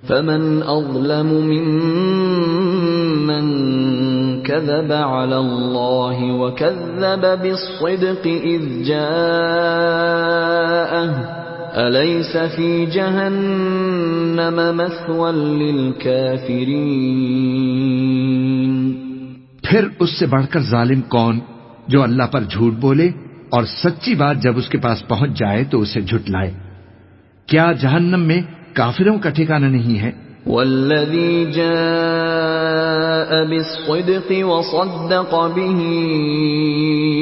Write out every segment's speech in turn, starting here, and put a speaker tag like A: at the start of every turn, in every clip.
A: فمن أظلم ممن كذب على الله وكذب بالصدق إذ جاءه أليس في جهنم مثوى للكافرين۔
B: پھر اس سے بڑھ کر ظالم کون جو اللہ پر جھوٹ بولے اور سچی بات جب اس کے پاس پہنچ جائے تو اسے جھٹلائے۔ کیا جہنم میں کافروں کا ٹھکانہ نہیں ہے؟
A: والذی جاء بالصدق وصدق به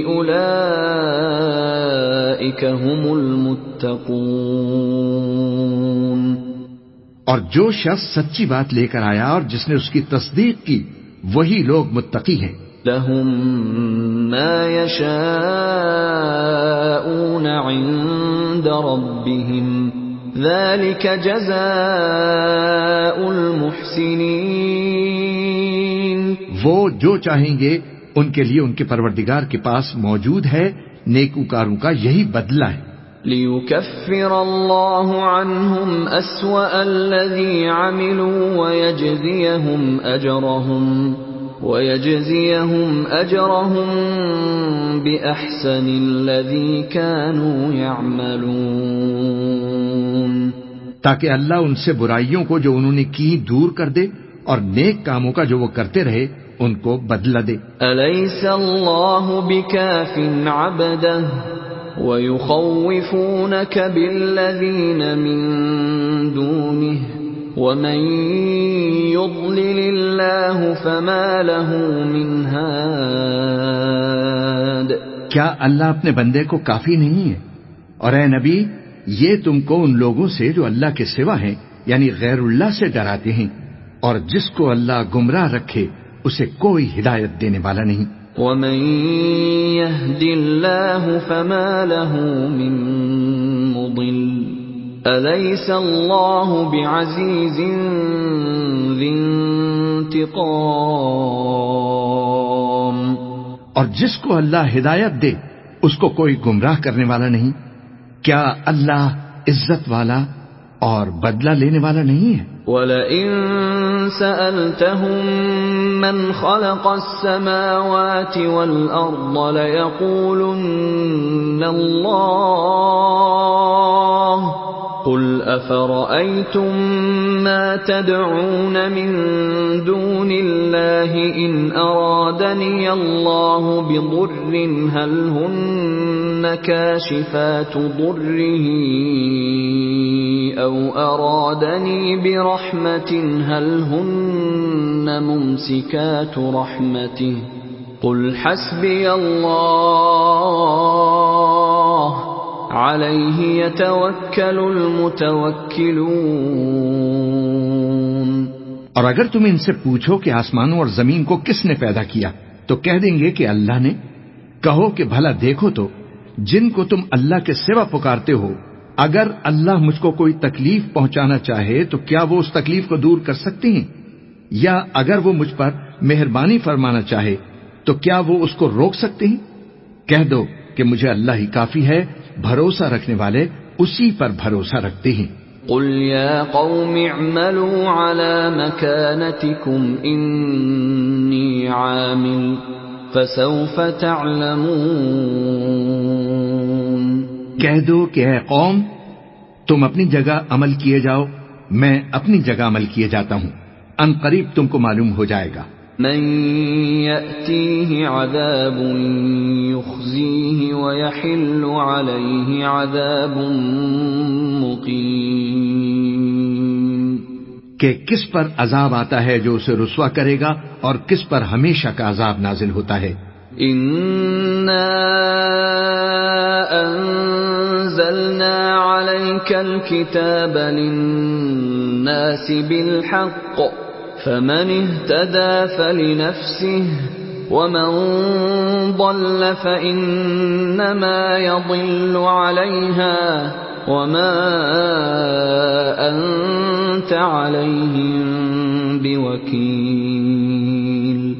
A: اولئک هم المتقون۔
B: اور جو شخص سچی بات لے کر آیا اور جس نے اس کی تصدیق کی وہی لوگ متقی ہیں۔
A: لهم ما يشاءون عند ربهم ذلك جزاء المحسنين۔
B: وہ جو چاہیں گے ان کے لیے ان کے پروردگار کے پاس موجود ہے، نیکوکاروں کا یہی بدلہ ہے۔
A: لِيُكَفِّرَ اللَّهُ عَنْهُمْ أَسْوَأَ الَّذِي عَمِلُوا وَيَجْزِيَهُمْ أَجْرَهُمْ بِأَحْسَنِ الَّذِي كَانُوا يَعْمَلُونَ،
B: تاکہ اللہ ان سے برائیوں کو جو انہوں نے کی دور کر دے اور نیک کاموں کا جو وہ کرتے رہے ان کو بدلہ دے۔
A: أَلَيْسَ اللَّهُ بِكَافٍ عَبْدَهُ وَيُخَوِّفُونَكَ بِالَّذِينَ مِن دُونِهِ وَمَن يُضْلِلِ اللَّهُ فَمَا لَهُ مِنْ هَادٍ۔
B: کیا اللہ اپنے بندے کو کافی نہیں ہے؟ اور اے نبی، یہ تم کو ان لوگوں سے جو اللہ کے سوا ہیں یعنی غیر اللہ سے ڈراتے ہیں، اور جس کو اللہ گمراہ رکھے اسے کوئی ہدایت دینے والا نہیں۔
A: وَمَن يَهْدِ اللَّهُ فَمَا لَهُ مِن مُضِلٍّ أَلَيْسَ اللَّهُ بِعَزِيزٍ ذِي انتقام۔
B: اور جس کو اللہ ہدایت دے اس کو کوئی گمراہ کرنے والا نہیں۔ کیا اللہ عزت والا اور بدلہ لینے والا نہیں ہے؟
A: وَلَئِن سَأَلْتَهُم مَّنْ خَلَقَ السَّمَاوَاتِ وَالْأَرْضَ لَيَقُولُنَّ اللَّهُ قُلْ أَفَرَأَيْتُم مَّا تَدْعُونَ مِن دُونِ اللَّهِ إِنْ أَرَادَنِيَ اللَّهُ بِضُرٍّ هَلْ هُنَّ كَاشِفَاتُ ضُرِّهِ أَوْ أَرَادَنِي بِرَحْمَةٍ هَلْ هُنَّ مُمْسِكَاتُ رَحْمَتِهِ قُلْ حَسْبِيَ اللَّهُ عَلَيْهِ يَتَوَكَّلُ الْمُتَوَكِّلُونَ۔
B: اور اگر تم ان سے پوچھو کہ آسمانوں اور زمین کو کس نے پیدا کیا تو کہہ دیں گے کہ اللہ نے۔ کہو کہ بھلا دیکھو تو جن کو تم اللہ کے سوا پکارتے ہو، اگر اللہ مجھ کو کوئی تکلیف پہنچانا چاہے تو کیا وہ اس تکلیف کو دور کر سکتے ہیں؟ یا اگر وہ مجھ پر مہربانی فرمانا چاہے تو کیا وہ اس کو روک سکتے ہیں؟ کہہ دو کہ مجھے اللہ ہی کافی ہے، بھروسہ رکھنے والے اسی پر بھروسہ رکھتے ہیں۔
A: قل یا قوم اعملوا على مكانتكم انی عامل فسوف تعلمون۔
B: کہہ دو کہ اے قوم تم اپنی جگہ عمل کیے جاؤ، میں اپنی جگہ عمل کیے جاتا ہوں، ان قریب تم کو معلوم ہو جائے گا۔
A: من يأتيه عذاب يخزيه ويحل عليه عذاب مقيم۔
B: کہ کس پر عذاب آتا ہے جو اسے رسوا کرے گا اور کس پر ہمیشہ کا عذاب نازل ہوتا ہے۔
A: إِنَّا أَنزَلْنَا عَلَيْكَ الْكِتَابَ لِلنَّاسِ بِالْحَقِّ فَمَنِ اهْتَدَى فَلِنَفْسِهِ وَمَنْ ضَلَّ فَإِنَّمَا يَضِلُّ عَلَيْهَا وَمَا أَنْتَ عَلَيْهِمْ بِوَكِيلٍ۔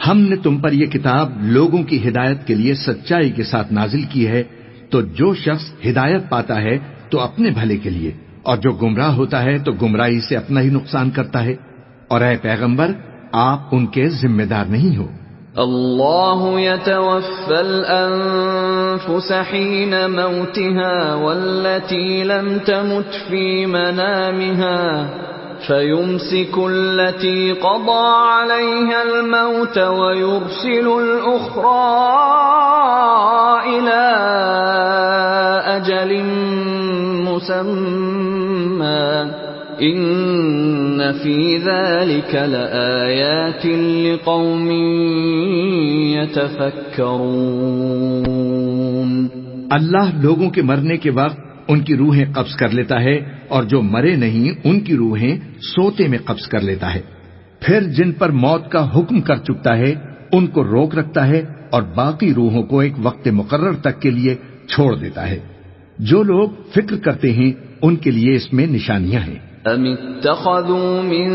B: ہم نے تم پر یہ کتاب لوگوں کی ہدایت کے لیے سچائی کے ساتھ نازل کی ہے، تو جو شخص ہدایت پاتا ہے تو اپنے بھلے کے لیے، اور جو گمراہ ہوتا ہے تو گمراہی سے اپنا ہی نقصان کرتا ہے، اور اے پیغمبر آپ ان کے ذمہ دار نہیں ہو۔
A: اللہ يتوفى الأنفس حين موتها والتي لم تمت في منامها فيمسك التي قضى عليها الموت ويرسل الأخرى إلى أجل مسمى إن في ذلك لآيات لقوم يتفكرون۔
B: اللہ لوگوں کے مرنے کے وقت ان کی روحیں قبض کر لیتا ہے، اور جو مرے نہیں ان کی روحیں سوتے میں قبض کر لیتا ہے، پھر جن پر موت کا حکم کر چکتا ہے ان کو روک رکھتا ہے اور باقی روحوں کو ایک وقت مقرر تک کے لیے چھوڑ دیتا ہے۔ جو لوگ فکر کرتے ہیں ان کے لیے اس میں نشانیاں ہیں۔
A: ام اتخذوا من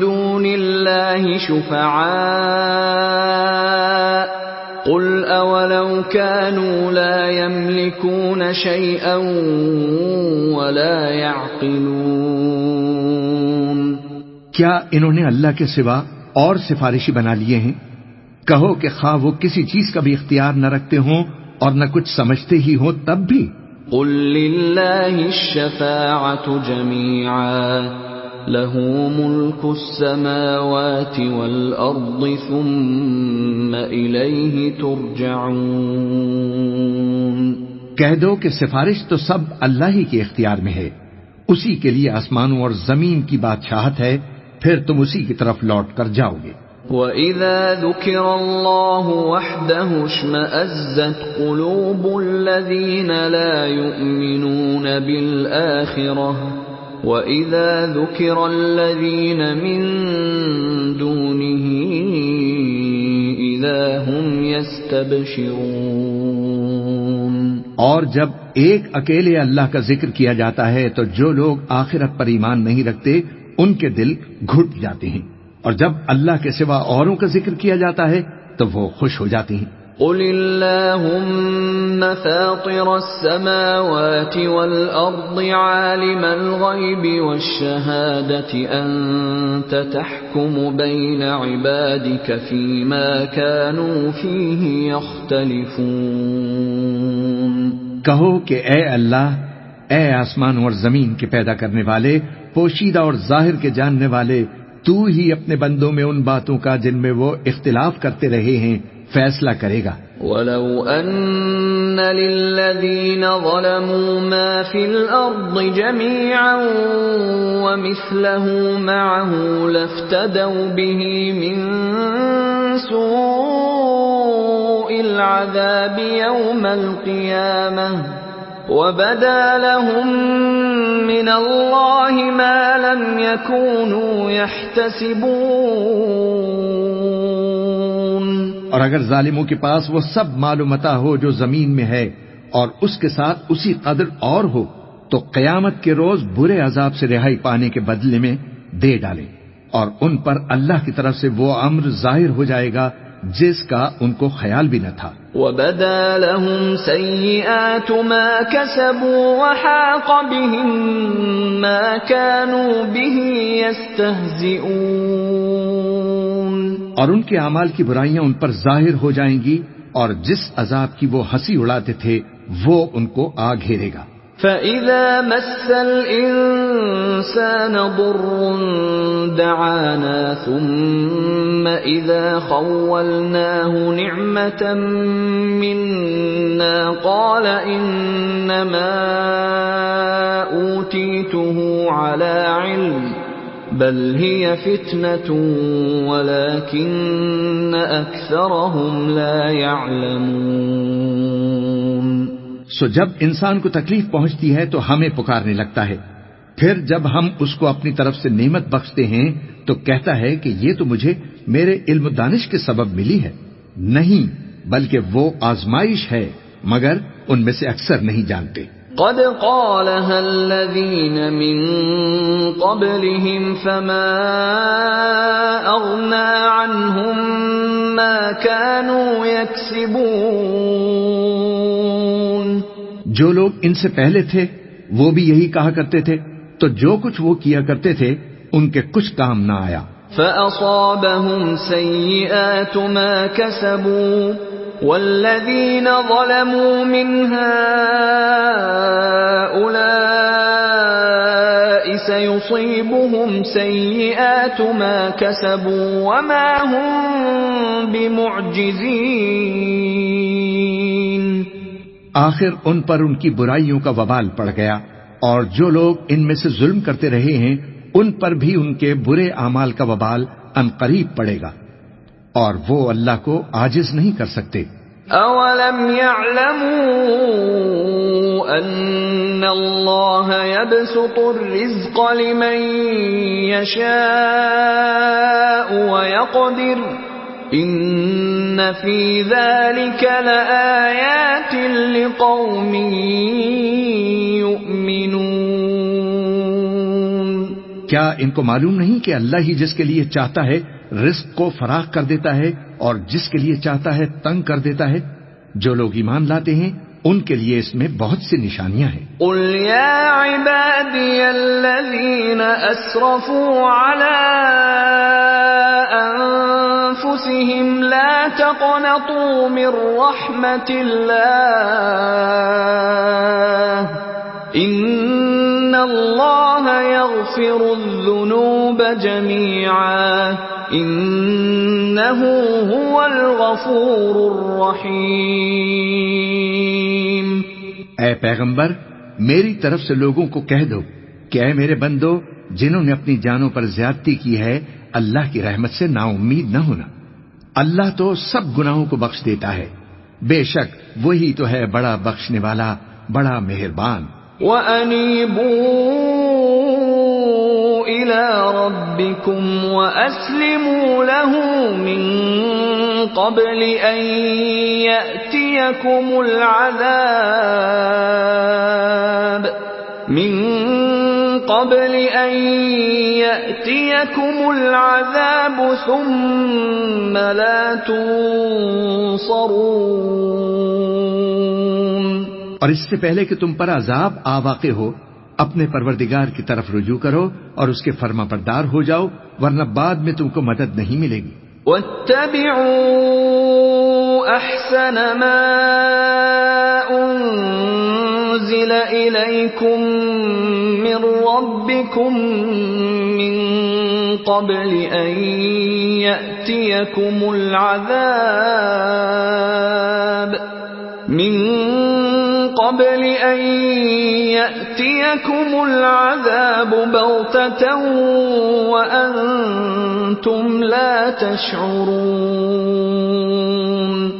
A: دون الله شفعاء قل اولو كانوا لا يملكون شيئا ولا يعقلون۔
B: کیا انہوں نے اللہ کے سوا اور سفارشی بنا لیے ہیں؟ کہو کہ خواہ وہ کسی چیز کا بھی اختیار نہ رکھتے ہوں اور نہ کچھ سمجھتے ہی ہوں تب بھی۔
A: قل للہ الشفاعة جميعا له ملك السماوات والأرض ثم إليه ترجعون۔
B: کہہ دو کہ سفارش تو سب اللہ ہی کے اختیار میں ہے، اسی کے لیے آسمانوں اور زمین کی بادشاہت ہے، پھر تم اسی کی طرف لوٹ کر جاؤ گے۔
A: وَإِذَا ذُكِرَ اللَّهُ وَحْدَهُ اشْمَأَزَّتْ قُلُوبُ الَّذِينَ لَا يُؤْمِنُونَ بِالْآخِرَةِ وَإِذَا ذُكِرَ الَّذِينَ مِن دُونِهِ إِذَا هُمْ يَسْتَبْشِرُونَ۔
B: اور جب ایک اکیلے اللہ کا ذکر کیا جاتا ہے تو جو لوگ آخرت پر ایمان نہیں رکھتے ان کے دل گھٹ جاتے ہیں، اور جب اللہ کے سوا اوروں کا ذکر کیا جاتا ہے تو وہ خوش ہو جاتے ہیں۔
A: قل اللہم فاطر السماوات والارض عالم الغیب والشہادة انت تحکم بین عبادک فیما كانوا فیہ یختلفون۔
B: کہو کہ اے اللہ، اے آسمان اور زمین کے پیدا کرنے والے، پوشیدہ اور ظاہر کے جاننے والے، تو ہی اپنے بندوں میں ان باتوں کا جن میں وہ اختلاف کرتے رہے ہیں فیصلہ کرے گا۔
A: وَلَوْ أَنَّ لِلَّذِينَ ظَلَمُوا مَا فِي الْأَرْضِ جَمِيعًا وَمِثْلَهُ مَعَهُ لَافْتَدَوْا بِهِ مِنْ سُوءِ الْعَذَابِ يَوْمَ الْقِيَامَةِ وَبَدَا لَهُم مِّنَ اللَّهِ مَا لَمْ يَكُونُوا يَحْتَسِبُونَ۔
B: اور اگر ظالموں کے پاس وہ سب مال و متاع ہو جو زمین میں ہے اور اس کے ساتھ اسی قدر اور ہو تو قیامت کے روز برے عذاب سے رہائی پانے کے بدلے میں دے ڈالے، اور ان پر اللہ کی طرف سے وہ امر ظاہر ہو جائے گا جس کا ان کو خیال بھی نہ تھا۔
A: وَبَدَا لَهُمْ سَيِّئَاتُ مَا كَسَبُوا وَحَاقَ بِهِم مَّا كَانُوا بِهِ يَسْتَهْزِئُونَ۔
B: اور ان کے اعمال کی برائیاں ان پر ظاہر ہو جائیں گی، اور جس عذاب کی وہ ہنسی اڑاتے تھے وہ ان کو آ گھیرے گا۔
A: فَإِذَا مَسَّ الْإِنسَانَ ضُرٌّ دَعَانَا ثُمَّ إِذَا خَوَّلْنَاهُ نِعْمَةً مِنَّا قَالَ إِنَّمَا أُوتِيتُهُ عَلَى عِلْمٍ بَلْ هِيَ فِتْنَةٌ وَلَكِنَّ أَكْثَرَهُمْ لَا يَعْلَمُونَ۔
B: سو جب انسان کو تکلیف پہنچتی ہے تو ہمیں پکارنے لگتا ہے، پھر جب ہم اس کو اپنی طرف سے نعمت بخشتے ہیں تو کہتا ہے کہ یہ تو مجھے میرے علم و دانش کے سبب ملی ہے۔ نہیں، بلکہ وہ آزمائش ہے، مگر ان میں سے اکثر نہیں جانتے۔
A: قد قالها الذين من قبلهم فما أغنى عنهم ما كانوا يكسبون۔
B: جو لوگ ان سے پہلے تھے وہ بھی یہی کہا کرتے تھے، تو جو کچھ وہ کیا کرتے تھے ان کے کچھ کام نہ آیا۔
A: فَأَصَابَهُمْ سَيِّئَاتُ مَا كَسَبُوا وَالَّذِينَ ظَلَمُوا مِنْ هَؤُلَاءِ سَيُصِيبُهُمْ سَيِّئَاتُ مَا كَسَبُوا وَمَا هُمْ بِمُعْجِزِينَ۔
B: آخر ان پر ان کی برائیوں کا وبال پڑ گیا، اور جو لوگ ان میں سے ظلم کرتے رہے ہیں ان پر بھی ان کے برے اعمال کا وبال عنقریب پڑے گا، اور وہ اللہ کو عاجز نہیں کر سکتے۔
A: اولم يعلموا ان اللہ يبسط الرزق لمن يشاء ويقدر ان فی ذلک لآیات لقوم یؤمنون۔
B: کیا ان کو معلوم نہیں کہ اللہ ہی جس کے لیے چاہتا ہے رزق کو فراخ کر دیتا ہے اور جس کے لیے چاہتا ہے تنگ کر دیتا ہے؟ جو لوگ ایمان لاتے ہیں ان کے لیے اس میں بہت سی نشانیاں ہیں۔
A: قل یا عبادی الذین اسرفوا علی انفسهم لا تقنطوا من رحمت اللہ ان اللہ یغفر الذنوب جمیعا انہ هو الغفور الرحیم۔
B: اے پیغمبر، میری طرف سے لوگوں کو کہہ دو کہ اے میرے بندو، جنہوں نے اپنی جانوں پر زیادتی کی ہے اللہ کی رحمت سے نا امید نہ ہونا، اللہ تو سب گناہوں کو بخش دیتا ہے، بے شک وہی تو ہے بڑا بخشنے والا، بڑا مہربان۔
A: وَأَنِيبُوا إِلَى رَبِّكُمْ وَأَسْلِمُوا لَهُ مِن قَبْلِ أَن يَأْتِيَكُمُ الْعَذَابُ ثُمَّ لَا تُنصَرُونَ۔
B: اور اس سے پہلے کہ تم پر عذاب آ واقع ہو، اپنے پروردگار کی طرف رجوع کرو اور اس کے فرما بردار ہو جاؤ، ورنہ بعد میں تم کو مدد نہیں ملے گی۔
A: وَاتَّبِعُوا أَحْسَنَ مَا أُنزِلَ إِلَيْكُم مِّن رَّبِّكُم مِّن قَبْلِ أَن يَأْتِيَكُمُ الْعَذَابُ بَغْتَةً وَأَنتُمْ لَا تَشْعُرُونَ۔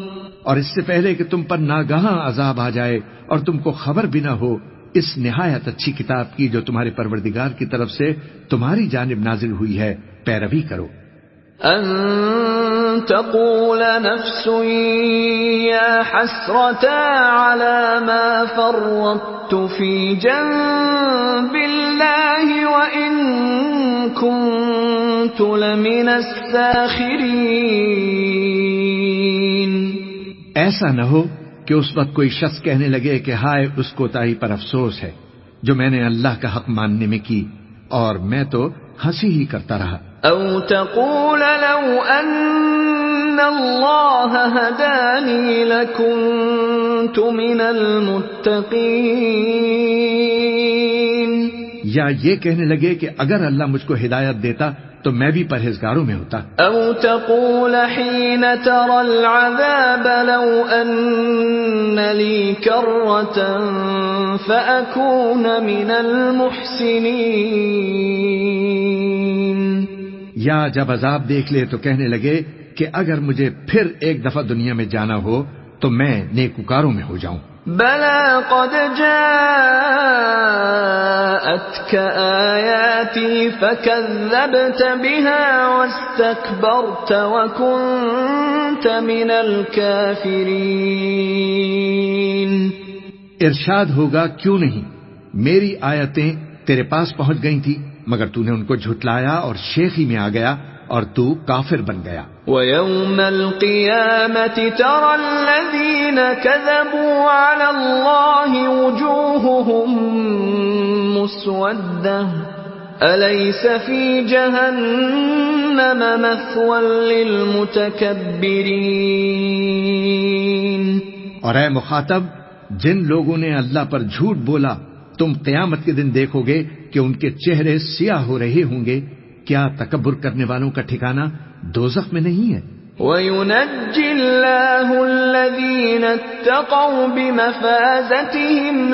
B: اور اس سے پہلے کہ تم پر ناگہاں عذاب آ جائے اور تم کو خبر بھی نہ ہو، اس نہایت اچھی کتاب کی جو تمہارے پروردگار کی طرف سے تمہاری جانب نازل ہوئی ہے پیروی کرو۔
A: ان تقول نفس یا حسرتا علی ما فرطت فی جنب اللہ وان کنت لمن الساخرین۔
B: ایسا نہ ہو کہ اس وقت کوئی شخص کہنے لگے کہ ہائے اس کوتاہی پر افسوس ہے جو میں نے اللہ کا حق ماننے میں کی، اور میں تو ہنسی ہی کرتا رہا۔
A: او تقول لو ان اللہ ہدانی لکنت من المتقین۔
B: یا یہ کہنے لگے کہ اگر اللہ مجھ کو ہدایت دیتا تو میں بھی پرہیزگاروں میں ہوتا۔
A: او تقول حين ترى العذاب لو ان لي كرة فأكون من المحسنين۔
B: یا جب عذاب دیکھ لے تو کہنے لگے کہ اگر مجھے پھر ایک دفعہ دنیا میں جانا ہو تو میں نیکوکاروں میں ہو جاؤں۔
A: بلى قد جاءتك آياتي فكذبت بها واستكبرت وكنت من الكافرين۔
B: ارشاد ہوگا کیوں نہیں، میری آیتیں تیرے پاس پہنچ گئی تھی مگر تو نے ان کو جھٹلایا اور شیخی میں آ گیا اور تو کافر بن گیا۔
A: وَيَوْمَ الْقِيَامَةِ تَرَى الَّذِينَ كَذَبُوا عَلَى اللَّهِ وُجُوهُهُمْ مسودة أليس في جهنم مثوى للمتكبرين۔
B: اور اے مخاطب، جن لوگوں نے اللہ پر جھوٹ بولا تم قیامت کے دن دیکھو گے کہ ان کے چہرے سیاہ ہو رہے ہوں گے۔ کیا تکبر کرنے والوں کا ٹھکانہ دوزخ میں نہیں ہے؟
A: وَيُنَجِّي اللَّهُ الَّذِينَ اتَّقَوْا بِمَفَازَتِهِمْ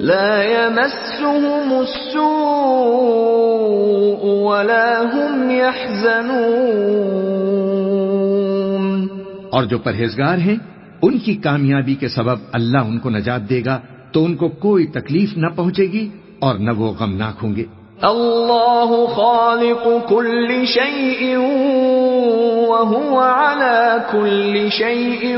A: لَا يَمَسُّهُمُ السُّوءُ وَلَا هُمْ يَحْزَنُونَ۔
B: اور جو پرہیزگار ہیں ان کی کامیابی کے سبب اللہ ان کو نجات دے گا، تو ان کو کوئی تکلیف نہ پہنچے گی اور نہ وہ غمناک ہوں گے۔
A: اللہ خالق كل شيء وهو على كل شيء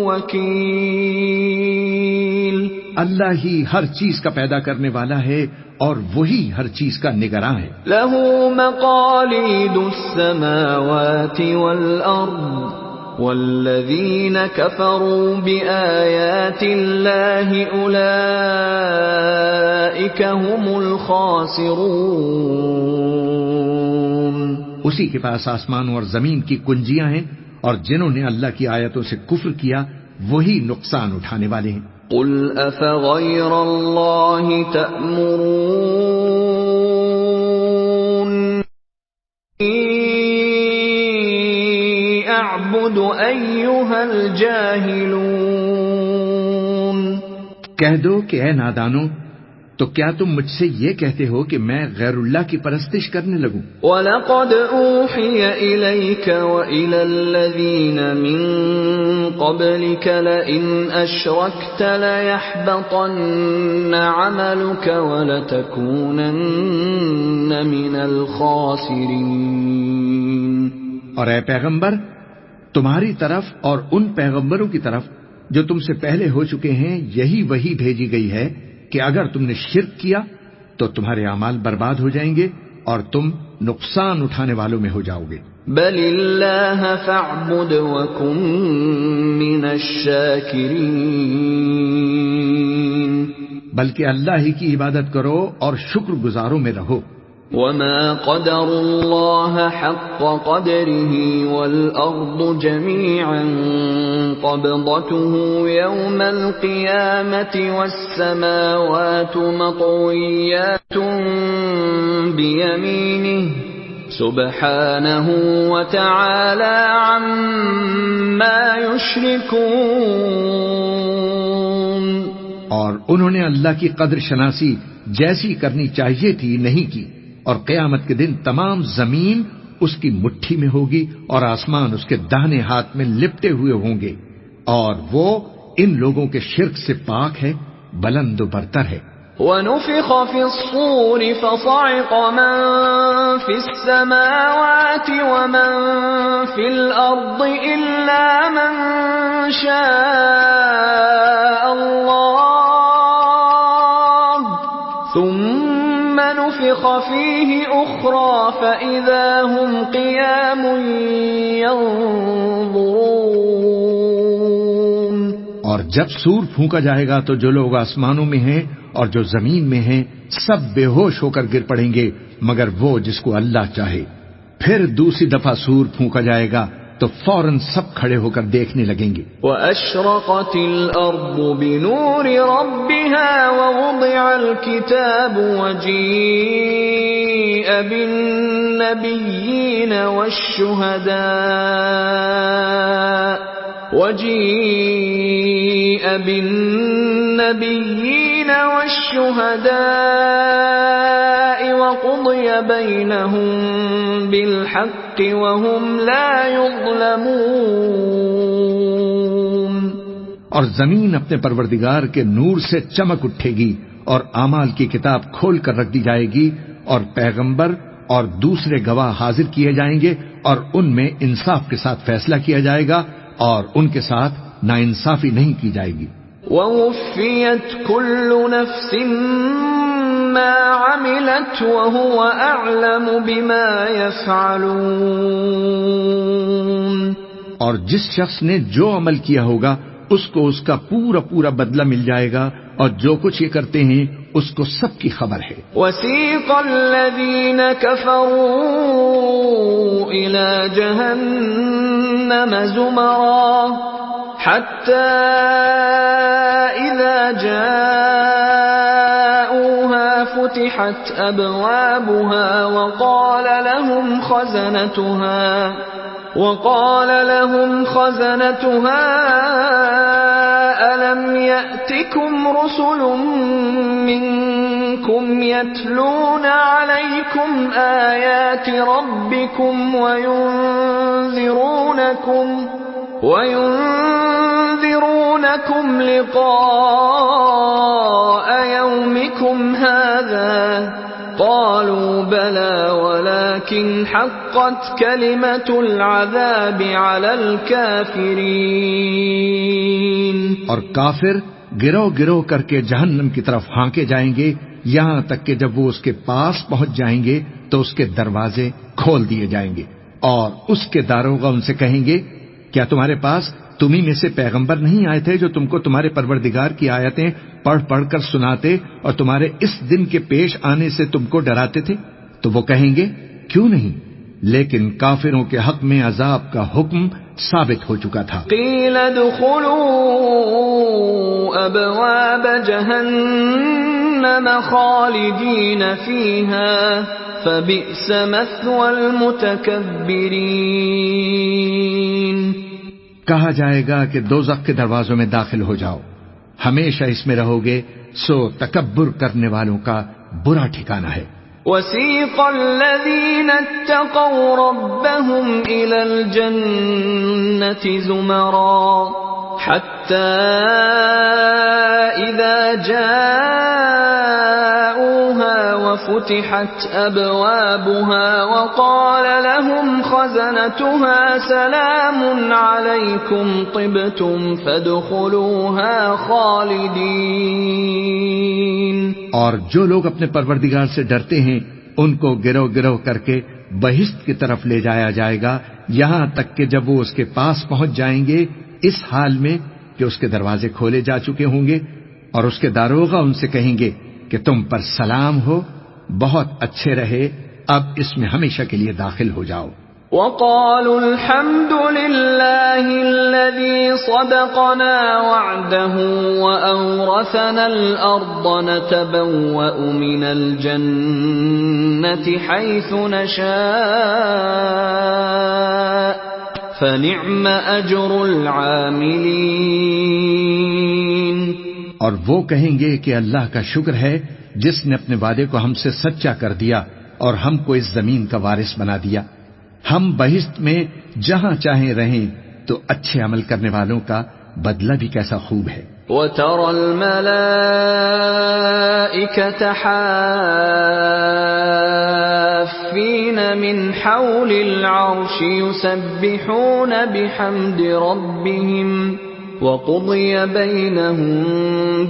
A: وكيل۔
B: اللہ ہی ہر چیز کا پیدا کرنے والا ہے اور وہی ہر چیز کا نگراں ہے۔
A: له مقاليد السماوات والأرض والذين كفروا بآيات الله أولئك هم الخاسرون۔
B: اسی کے پاس آسمانوں اور زمین کی کنجیاں ہیں، اور جنہوں نے اللہ کی آیتوں سے کفر کیا وہی نقصان اٹھانے والے ہیں۔
A: قل أفغير الله تأمروني أعبد أيها الجاهلون۔
B: کہہ دو کہ اے نادانو، تو کیا تم مجھ سے یہ کہتے ہو کہ میں غیر اللہ کی پرستش کرنے لگوں؟
A: وَلَقَدْ أُوحِيَ إِلَيْكَ وَإِلَى الَّذِينَ مِن قَبْلِكَ لَئِنْ أَشْرَكْتَ لَيَحْبَطَنَّ عَمَلُكَ وَلَتَكُونَنَّ مِنَ الْخَاسِرِينَ۔
B: اور اے پیغمبر، تمہاری طرف اور ان پیغمبروں کی طرف جو تم سے پہلے ہو چکے ہیں یہی وحی بھیجی گئی ہے کہ اگر تم نے شرک کیا تو تمہارے اعمال برباد ہو جائیں گے اور تم نقصان اٹھانے والوں میں ہو جاؤ گے۔
A: بل اللہ فاعبد وکن من الشاکرین۔
B: بلکہ اللہ ہی کی عبادت کرو اور شکر گزاروں میں رہو۔
A: وما قدر اللہ حق قدره والارض جميعا قبضته يوم القيامة والسماوات مطويات بيمينه سبحانه وتعالى عما يشركون۔
B: اور انہوں نے اللہ کی قدر شناسی جیسی کرنی چاہیے تھی نہیں کی، اور قیامت کے دن تمام زمین اس کی مٹھی میں ہوگی اور آسمان اس کے داہنے ہاتھ میں لپٹے ہوئے ہوں گے، اور وہ ان لوگوں کے شرک سے پاک ہے، بلند و برتر ہے۔
A: وَنُفِخَ فِي الصُّورِ فَصَعِقَ مَن فِي السَّمَاوَاتِ وَمَن فِي الْأَرْضِ إِلَّا مَن شَاءَ اللَّهُ ثُمَّ نُفِخَ فِيهِ أُخْرَى فَإِذَا هُمْ قِيَامٌ يَنظُرُونَ۔
B: اور جب سور پھونکا جائے گا تو جو لوگ آسمانوں میں ہیں اور جو زمین میں ہیں سب بے ہوش ہو کر گر پڑیں گے مگر وہ جس کو اللہ چاہے۔ پھر دوسری دفعہ سور پھونکا جائے گا تو فوراً سب کھڑے ہو کر دیکھنے لگیں گے۔
A: وَأَشْرَقَتِ الْأَرْضُ بِنُورِ رَبِّهَا وَوُضِعَ الْكِتَابُ وَجِيءَ بِالنَّبِيِّينَ والشهداء وقضي بينهم بالحق وهم لا يظلمون۔
B: اور زمین اپنے پروردگار کے نور سے چمک اٹھے گی اور اعمال کی کتاب کھول کر رکھ دی جائے گی اور پیغمبر اور دوسرے گواہ حاضر کیے جائیں گے اور ان میں انصاف کے ساتھ فیصلہ کیا جائے گا اور ان کے ساتھ ناانصافی نہیں کی جائے گی۔
A: وَوُفِّيَتْ كُلُّ نَفْسٍ مَّا عَمِلَتْ وَهُوَ أَعْلَمُ بِمَا يَفْعَلُونَ۔
B: اور جس شخص نے جو عمل کیا ہوگا اس کو اس کا پورا پورا بدلہ مل جائے گا، اور جو کچھ یہ کرتے ہیں اس کو سب کی خبر ہے۔
A: وَسِيقَ الَّذِينَ كَفَرُوا إِلَى جَهَنَّمَ زُمَرًا حَتَّى إِذَا جَاءُوهَا فُتِحَتْ أَبْوَابُهَا وقال لهم خزنتها ألم يأتكم رسل منكم يتلون عليكم آيات ربكم وينذرونكم لقاء يومكم هذا قالوا بلى ولكن حقت كلمة العذاب على الكافرين۔
B: اور کافر گروہ گروہ کر کے جہنم کی طرف ہانکے جائیں گے، یہاں تک کہ جب وہ اس کے پاس پہنچ جائیں گے تو اس کے دروازے کھول دیے جائیں گے، اور اس کے داروغہ ان سے کہیں گے کیا تمہارے پاس تمہیں میں سے پیغمبر نہیں آئے تھے جو تم کو تمہارے پروردگار کی آیتیں پڑھ پڑھ کر سناتے اور تمہارے اس دن کے پیش آنے سے تم کو ڈراتے تھے؟ تو وہ کہیں گے کیوں نہیں، لیکن کافروں کے حق میں عذاب کا حکم ثابت ہو چکا تھا۔
A: قیل ادخلوا ابواب جہنم خالدین فیہا فبئس مثوى المتکبرین۔
B: کہا جائے گا کہ دوزخ کے دروازوں میں داخل ہو جاؤ، ہمیشہ اس میں رہو گے، سو تکبر کرنے والوں کا برا ٹھکانہ ہے۔
A: وَسِيقَ الَّذِينَ اتَّقَوْا رَبَّهُمْ إِلَى الْجَنَّةِ زُمَرًا حَتَّى إِذَا جَاءُوهَا وَفُتِحَتْ أَبْوَابُهَا وَقَالَ لَهُمْ خَزَنَتُهَا سَلَامٌ عَلَيْكُمْ طِبْتُمْ فَادْخُلُوهَا خَالِدِينَ۔
B: اور جو لوگ اپنے پروردگار سے ڈرتے ہیں ان کو گروہ گروہ کر کے بہشت کی طرف لے جایا جائے گا، یہاں تک کہ جب وہ اس کے پاس پہنچ جائیں گے اس حال میں کہ اس کے دروازے کھولے جا چکے ہوں گے، اور اس کے داروغہ ان سے کہیں گے کہ تم پر سلام ہو، بہت اچھے رہے، اب اس میں ہمیشہ کے لیے داخل ہو جاؤ۔
A: وَقَالُوا الْحَمْدُ لِلَّهِ الَّذِي صَدَقَنَا وَعْدَهُ وَأَوْرَثَنَا الْأَرْضَ نَتَبَوَّأُ مِنَ الْجَنَّةِ حَيْثُ نَشَاءُ فَنِعْمَ أَجْرُ الْعَامِلِينَ۔
B: اور وہ کہیں گے کہ اللہ کا شکر ہے جس نے اپنے وعدے کو ہم سے سچا کر دیا اور ہم کو اس زمین کا وارث بنا دیا، ہم بہشت میں جہاں چاہیں رہیں، تو اچھے عمل کرنے والوں کا بدلہ بھی کیسا خوب ہے۔
A: وَتَرَى الْمَلَائِكَةَ حَافِّينَ مِنْ حَوْلِ الْعَرْشِ يُسَبِّحُونَ بِحَمْدِ رَبِّهِمْ وَقُضِيَ بَيْنَهُم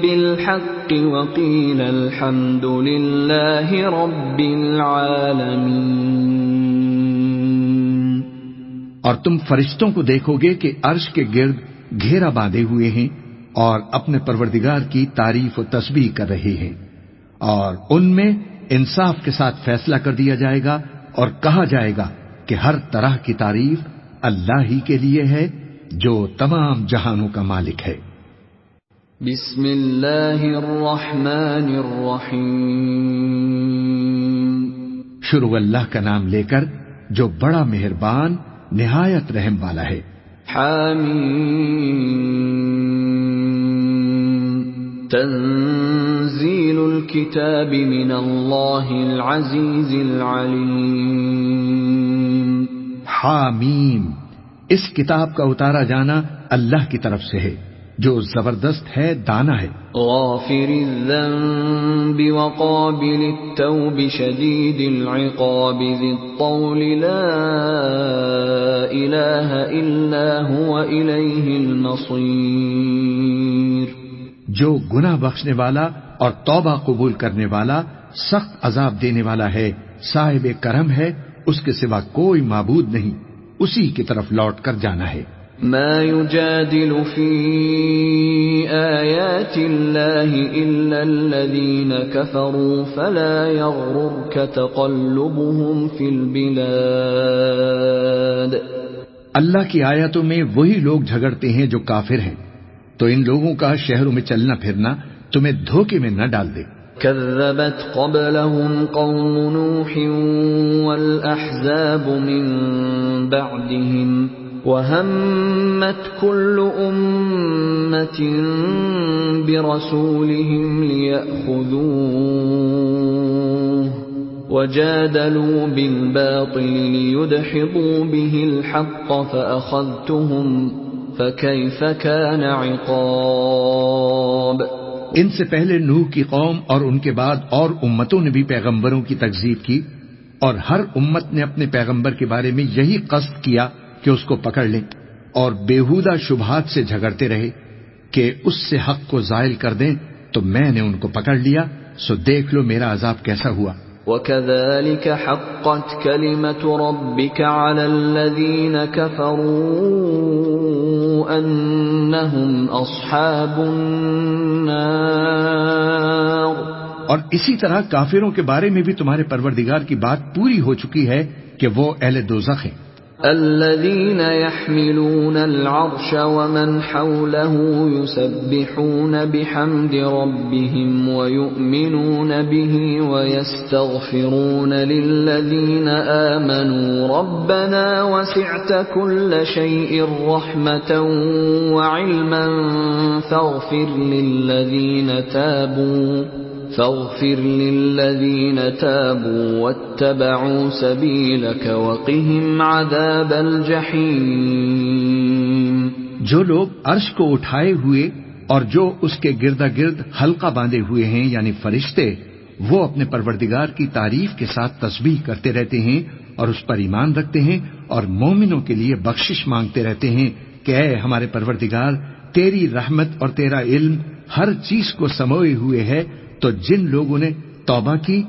A: بِالْحَقِّ وَقِيلَ الْحَمْدُ لِلَّهِ رَبِّ الْعَالَمِينَ۔
B: اور تم فرشتوں کو دیکھو گے کہ عرش کے گرد گھیرا باندھے ہوئے ہیں اور اپنے پروردگار کی تعریف و تسبیح کر رہے ہیں، اور ان میں انصاف کے ساتھ فیصلہ کر دیا جائے گا، اور کہا جائے گا کہ ہر طرح کی تعریف اللہ ہی کے لیے ہے جو تمام جہانوں کا مالک ہے۔
A: بسم اللہ الرحمن الرحیم۔
B: شروع اللہ کا نام لے کر جو بڑا مہربان نہایت رحم والا ہے۔
A: حامیم تنزیل الکتاب من اللہ العزیز العلیم۔
B: حامیم، اس کتاب کا اتارا جانا اللہ کی طرف سے ہے جو زبردست ہے، دانا ہے۔
A: غافر الذنب وقابل التوب شدید العقاب ذی الطول لا الہ الا هو الیہ المصیر۔
B: جو گناہ بخشنے والا اور توبہ قبول کرنے والا، سخت عذاب دینے والا ہے، صاحب کرم ہے، اس کے سوا کوئی معبود نہیں، اسی کی طرف لوٹ کر جانا ہے۔
A: ما يجادل في آيات الله إلا الذين كفروا فلا يغررك تقلبهم في البلاد.
B: اللہ کی آیاتوں میں وہی لوگ جھگڑتے ہیں جو کافر ہیں، تو ان لوگوں کا شہروں میں چلنا پھرنا تمہیں دھوکے میں نہ ڈال دے.
A: كذبت قبلهم قوم نوح والأحزاب من بعدهم وهمت كل أمة برسولهم ليأخذوه وجادلوا بالباطل ليدحضوا به الحق فأخذتهم فكيف كان عقاب.
B: ان سے پہلے نوح کی قوم اور ان کے بعد اور امتوں نے بھی پیغمبروں کی تکذیب کی، اور ہر امت نے اپنے پیغمبر کے بارے میں یہی قصد کیا کہ اس کو پکڑ لیں، اور بیہودہ شبہات سے جھگڑتے رہے کہ اس سے حق کو زائل کر دیں، تو میں نے ان کو پکڑ لیا، سو دیکھ لو میرا عذاب کیسا ہوا.
A: وَكَذَلِكَ حَقَّتْ كَلِمَةُ رَبِّكَ عَلَى الَّذِينَ كَفَرُوا أَنَّهُمْ أَصْحَابُ النَّارِ.
B: اور اسی طرح کافروں کے بارے میں بھی تمہارے پروردگار کی بات پوری ہو چکی ہے کہ وہ اہل دوزخ ہیں.
A: الذين يحملون العرش ومن حوله يسبحون بحمد ربهم ويؤمنون به ويستغفرون للذين آمنوا ربنا وسعت كل شيء رحمة وعلما فاغفر للذين تابوا واتبعوا سبيلك وقهم عذاب الجحيم.
B: جو لوگ عرش کو اٹھائے ہوئے اور جو اس کے گردا گرد حلقہ باندھے ہوئے ہیں یعنی فرشتے، وہ اپنے پروردگار کی تعریف کے ساتھ تسبیح کرتے رہتے ہیں اور اس پر ایمان رکھتے ہیں اور مومنوں کے لیے بخشش مانگتے رہتے ہیں کہ اے ہمارے پروردگار، تیری رحمت اور تیرا علم ہر چیز کو سموئے ہوئے ہے، تو جن لوگوں نے توبہ کی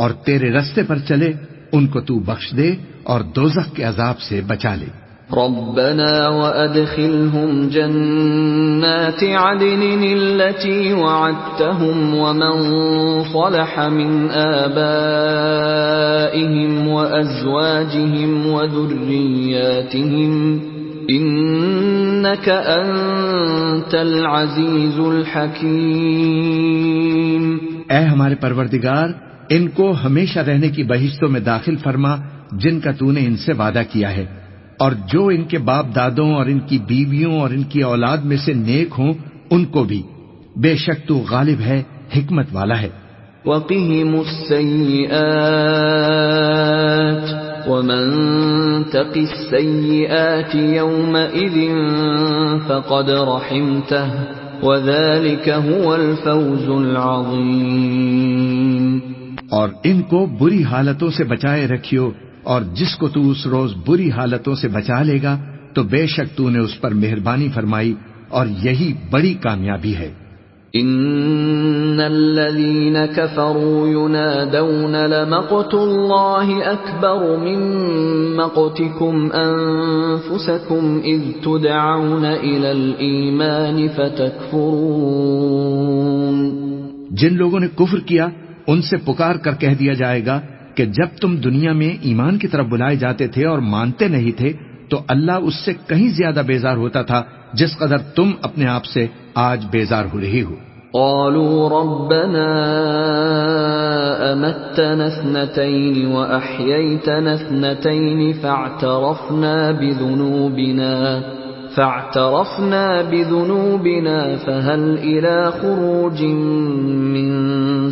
B: اور تیرے رستے پر چلے ان کو تو بخش دے اور دوزخ کے عذاب سے بچا لے.
A: ربنا وادخلهم جنات عدن التي وعدتهم ومن صلح من آبائهم وأزواجهم وذرياتهم إنك أنت العزيز الحكيم.
B: اے ہمارے پروردگار، ان کو ہمیشہ رہنے کی بہشتوں میں داخل فرما جن کا تو نے ان سے وعدہ کیا ہے، اور جو ان کے باپ دادوں اور ان کی بیویوں اور ان کی اولاد میں سے نیک ہوں ان کو بھی، بے شک تو غالب ہے، حکمت والا ہے.
A: وَقِهِمُ السَّيِّئَاتِ وَمَن تَقِ السَّيِّئَاتِ يَوْمَئِذٍ فَقَدْ رَحِمْتَهُ وَذَلِكَ هُوَ الْفَوْزُ الْعَظِيمُ.
B: اور ان کو بری حالتوں سے بچائے رکھیو، اور جس کو تو اس روز بری حالتوں سے بچا لے گا تو بے شک تو نے اس پر مہربانی فرمائی، اور یہی بڑی کامیابی ہے.
A: ان الذين كفروا ينادون لمقت الله اكبر من مقتكم انفسكم اذ تدعون الى الايمان فتكفرون.
B: جن لوگوں نے کفر کیا ان سے پکار کر کہہ دیا جائے گا کہ جب تم دنیا میں ایمان کی طرف بلائے جاتے تھے اور مانتے نہیں تھے تو اللہ اس سے کہیں زیادہ بیزار ہوتا تھا جس قدر تم اپنے آپ سے آج بیزار ہو رہے ہو.
A: قالوا ربنا امتنا اثنتين واحييتنا اثنتين فاعترفنا بذنوبنا فهل الى خروج من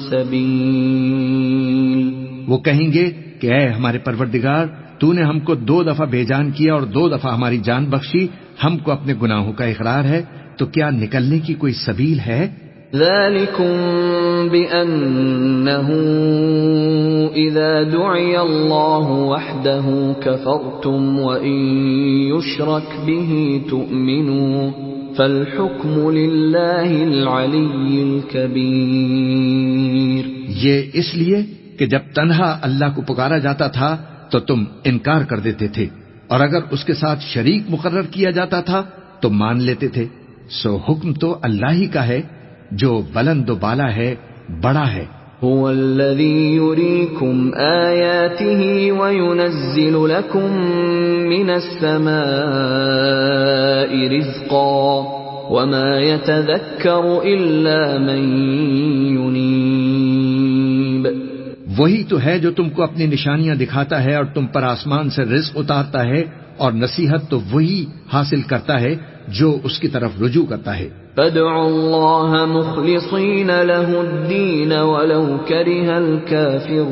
A: سبيل.
B: وہ کہیں گے کہ اے ہمارے پروردگار، تو نے ہم کو 2 دفعہ بے جان کیا اور 2 دفعہ ہماری جان بخشی، ہم کو اپنے گناہوں کا اقرار ہے، تو کیا نکلنے کی کوئی سبیل ہے؟
A: ذلكم بأنه إذا دعي الله وحده كفرتم وإن يشرك به تؤمنوا فالحكم لله العلي الكبير.
B: یہ اس لیے کہ جب تنہا اللہ کو پکارا جاتا تھا تو تم انکار کر دیتے تھے، اور اگر اس کے ساتھ شریک مقرر کیا جاتا تھا تو مان لیتے تھے. سو حکم تو اللہ ہی کا ہے جو بلند و بالا ہے، بڑا ہے.
A: هو الذي يريكم آياته وينزل لكم من السماء رزقا وما يتذكر إلا من ينيب.
B: وہی تو ہے جو تم کو اپنی نشانیاں دکھاتا ہے اور تم پر آسمان سے رزق اتارتا ہے، اور نصیحت تو وہی حاصل کرتا ہے جو اس کی طرف رجوع کرتا ہے.
A: فادعوا الله مخلصين له الدين ولو كره الكافرون.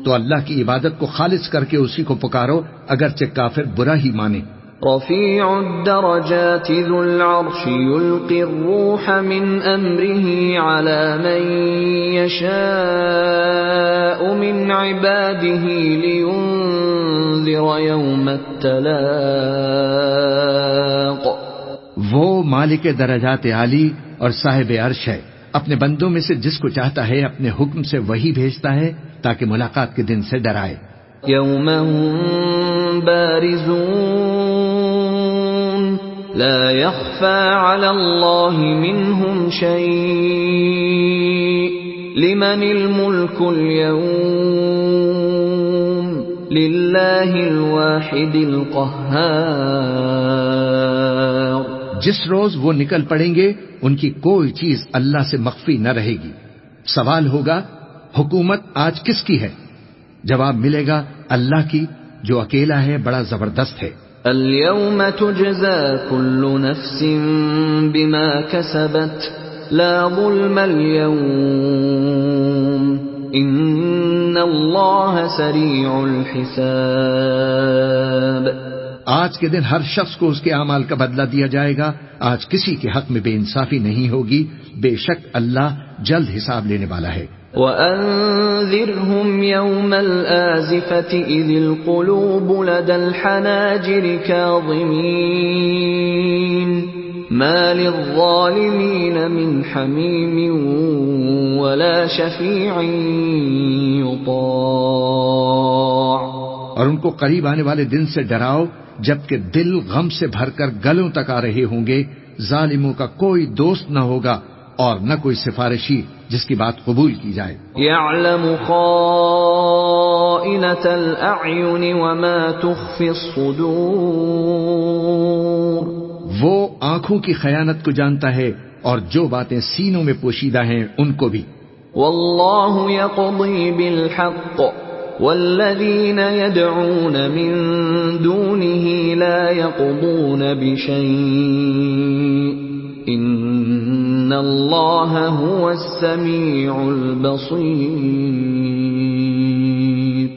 B: تو اللہ کی عبادت کو خالص کر کے اسی کو پکارو اگرچہ کافر برا ہی مانے.
A: رفيع الدرجات ذو العرش يلقي الروح من أمره على من يشاء من عباده لينذر يوم التلاق.
B: وہ مالک درجات عالی اور صاحب عرش ہے، اپنے بندوں میں سے جس کو چاہتا ہے اپنے حکم سے وہی بھیجتا ہے تاکہ ملاقات کے دن سے ڈرائے.
A: يوم هم بارزون لا يخفى على الله منهم شيء لمن الملك اليوم لله الواحد القهار.
B: جس روز وہ نکل پڑیں گے ان کی کوئی چیز اللہ سے مخفی نہ رہے گی. سوال ہوگا حکومت آج کس کی ہے؟ جواب ملے گا اللہ کی جو اکیلا ہے، بڑا زبردست ہے.
A: اليوم تجزى كل نفس بما كسبت لا ظلم اليوم ان الله سريع الحساب.
B: آج کے دن ہر شخص کو اس کے اعمال کا بدلہ دیا جائے گا. آج کسی کے حق میں بے انصافی نہیں ہوگی، بے شک اللہ جلد حساب لینے والا ہے.
A: وَأَنذِرْهُمْ يَوْمَ الْآزِفَةِ إِذِ الْقُلُوبُ لَدَى الْحَنَاجِرِ كَاظِمِينَ مَا لِلظَّالِمِينَ مِنْ حَمِيمٍ وَلَا شَفِيعٍ يُطَاعُ.
B: اور ان کو قریب آنے والے دن سے ڈراؤ جبکہ دل غم سے بھر کر گلوں تک آ رہے ہوں گے. ظالموں کا کوئی دوست نہ ہوگا اور نہ کوئی سفارشی جس کی بات قبول کی جائے.
A: يَعْلَمُ خَائِنَةَ الْأَعْيُنِ وَمَا تُخْفِي الصُّدُورُ.
B: وہ آنکھوں کی خیانت کو جانتا ہے اور جو باتیں سینوں میں پوشیدہ ہیں ان کو بھی.
A: وَاللَّهُ يَقْضِي بِالْحَقِّ وَالَّذِينَ يَدْعُونَ مِن دُونِهِ لَا يَقْضُونَ بِشَيْءٍ إِنَّ اللَّهَ هُوَ السَّمِيعُ الْبَصِيرُ.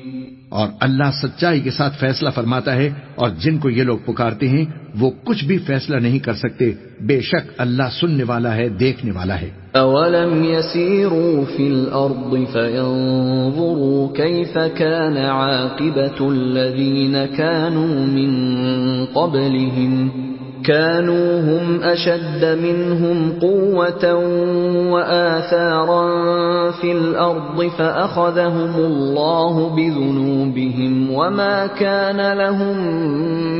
B: اور اللہ سچائی کے ساتھ فیصلہ فرماتا ہے، اور جن کو یہ لوگ پکارتے ہیں وہ کچھ بھی فیصلہ نہیں کر سکتے. بے شک اللہ سننے والا ہے، دیکھنے والا ہے.
A: أَوَلَمْ يَسِيرُوا فِي الْأَرْضِ فَيَنظُرُوا كَيْفَ كَانَ عَاقِبَةُ الَّذِينَ كَانُوا مِن قَبْلِهِمْ كَانُوا هُمْ أَشَدَّ مِنْهُمْ قُوَّةً وَآثَارًا فِي الْأَرْضِ فَأَخَذَهُمُ اللَّهُ بِذُنُوبِهِمْ وَمَا كَانَ لَهُم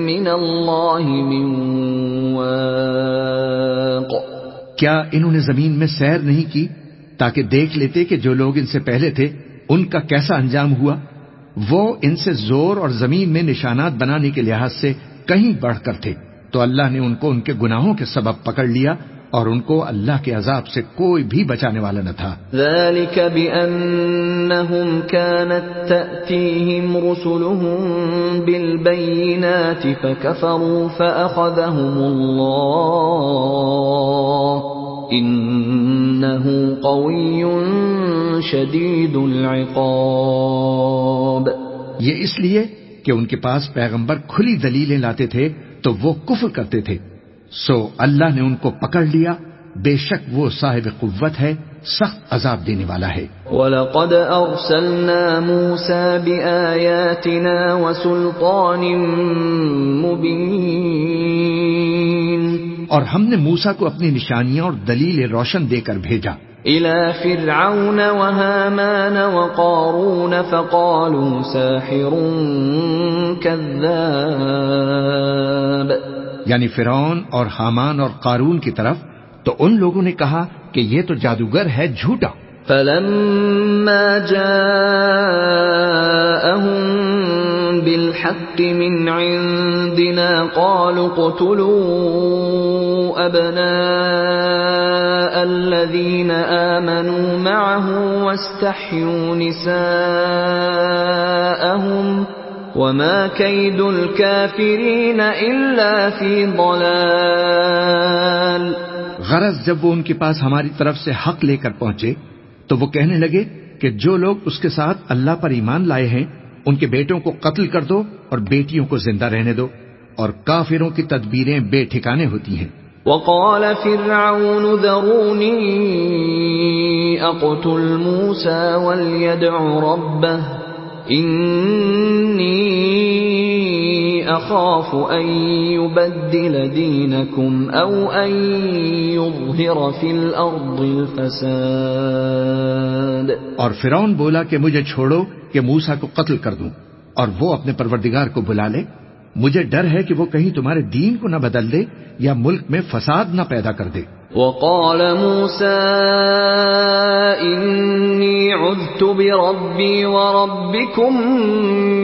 A: مِّنَ اللَّهِ مِن وَاقٍ.
B: کیا انہوں نے زمین میں سیر نہیں کی تاکہ دیکھ لیتے کہ جو لوگ ان سے پہلے تھے ان کا کیسا انجام ہوا؟ وہ ان سے زور اور زمین میں نشانات بنانے کے لحاظ سے کہیں بڑھ کر تھے، تو اللہ نے ان کو ان کے گناہوں کے سبب پکڑ لیا اور ان کو اللہ کے عذاب سے کوئی بھی بچانے والا نہ تھا.
A: ذَلِكَ بِأَنَّهُمْ كَانَتْ تَأْتِيهِمْ رُسُلُهُم بِالْبَيِّنَاتِ فَكَفَرُوا فَأَخَذَهُمُ اللَّهُ إِنَّهُ قَوِيٌّ شَدِيدُ الْعِقَابِ.
B: یہ اس لیے کہ ان کے پاس پیغمبر کھلی دلیلیں لاتے تھے تو وہ کفر کرتے تھے، سو اللہ نے ان کو پکڑ لیا. بے شک وہ صاحب قوت ہے، سخت عذاب دینے والا ہے.
A: وَلَقَدْ أَرْسَلْنَا مُوسَى بِآيَاتِنَا وَسُلْطَانٍ مُبِينٍ.
B: اور ہم نے موسیٰ کو اپنی نشانیاں اور دلیل روشن دے کر بھیجا.
A: إلى فرعون وهامان وقارون فقالوا ساحر كذاب.
B: یعنی فرعون اور حامان اور قارون کی طرف تو ان لوگوں نے کہا کہ یہ تو جادوگر ہے جھوٹا.
A: فلما جاءهم بالحق من عندنا قالوا اقتلوا أبناء الذين آمنوا معه واستحيوا نساءهم وما كيد الكافرين إلا في ضلال.
B: غرض جب وہ ان کے پاس ہماری طرف سے حق لے کر پہنچے تو وہ کہنے لگے کہ جو لوگ اس کے ساتھ اللہ پر ایمان لائے ہیں ان کے بیٹوں کو قتل کر دو اور بیٹیوں کو زندہ رہنے دو، اور کافروں کی تدبیریں بے ٹھکانے ہوتی ہیں.
A: وقال فرعون ذروني أقتل موسى وليدع ربه إني أخاف أن يبدل دينكم أو أن يظهر في الأرض الفساد.
B: اور فرعون بولا کہ مجھے چھوڑو کہ موسیٰ کو قتل کر دوں اور وہ اپنے پروردگار کو بلا لے. مجھے ڈر ہے کہ وہ کہیں تمہارے دین کو نہ بدل دے یا ملک میں فساد نہ پیدا کر دے.
A: وقال موسى إني عذت بربي وربكم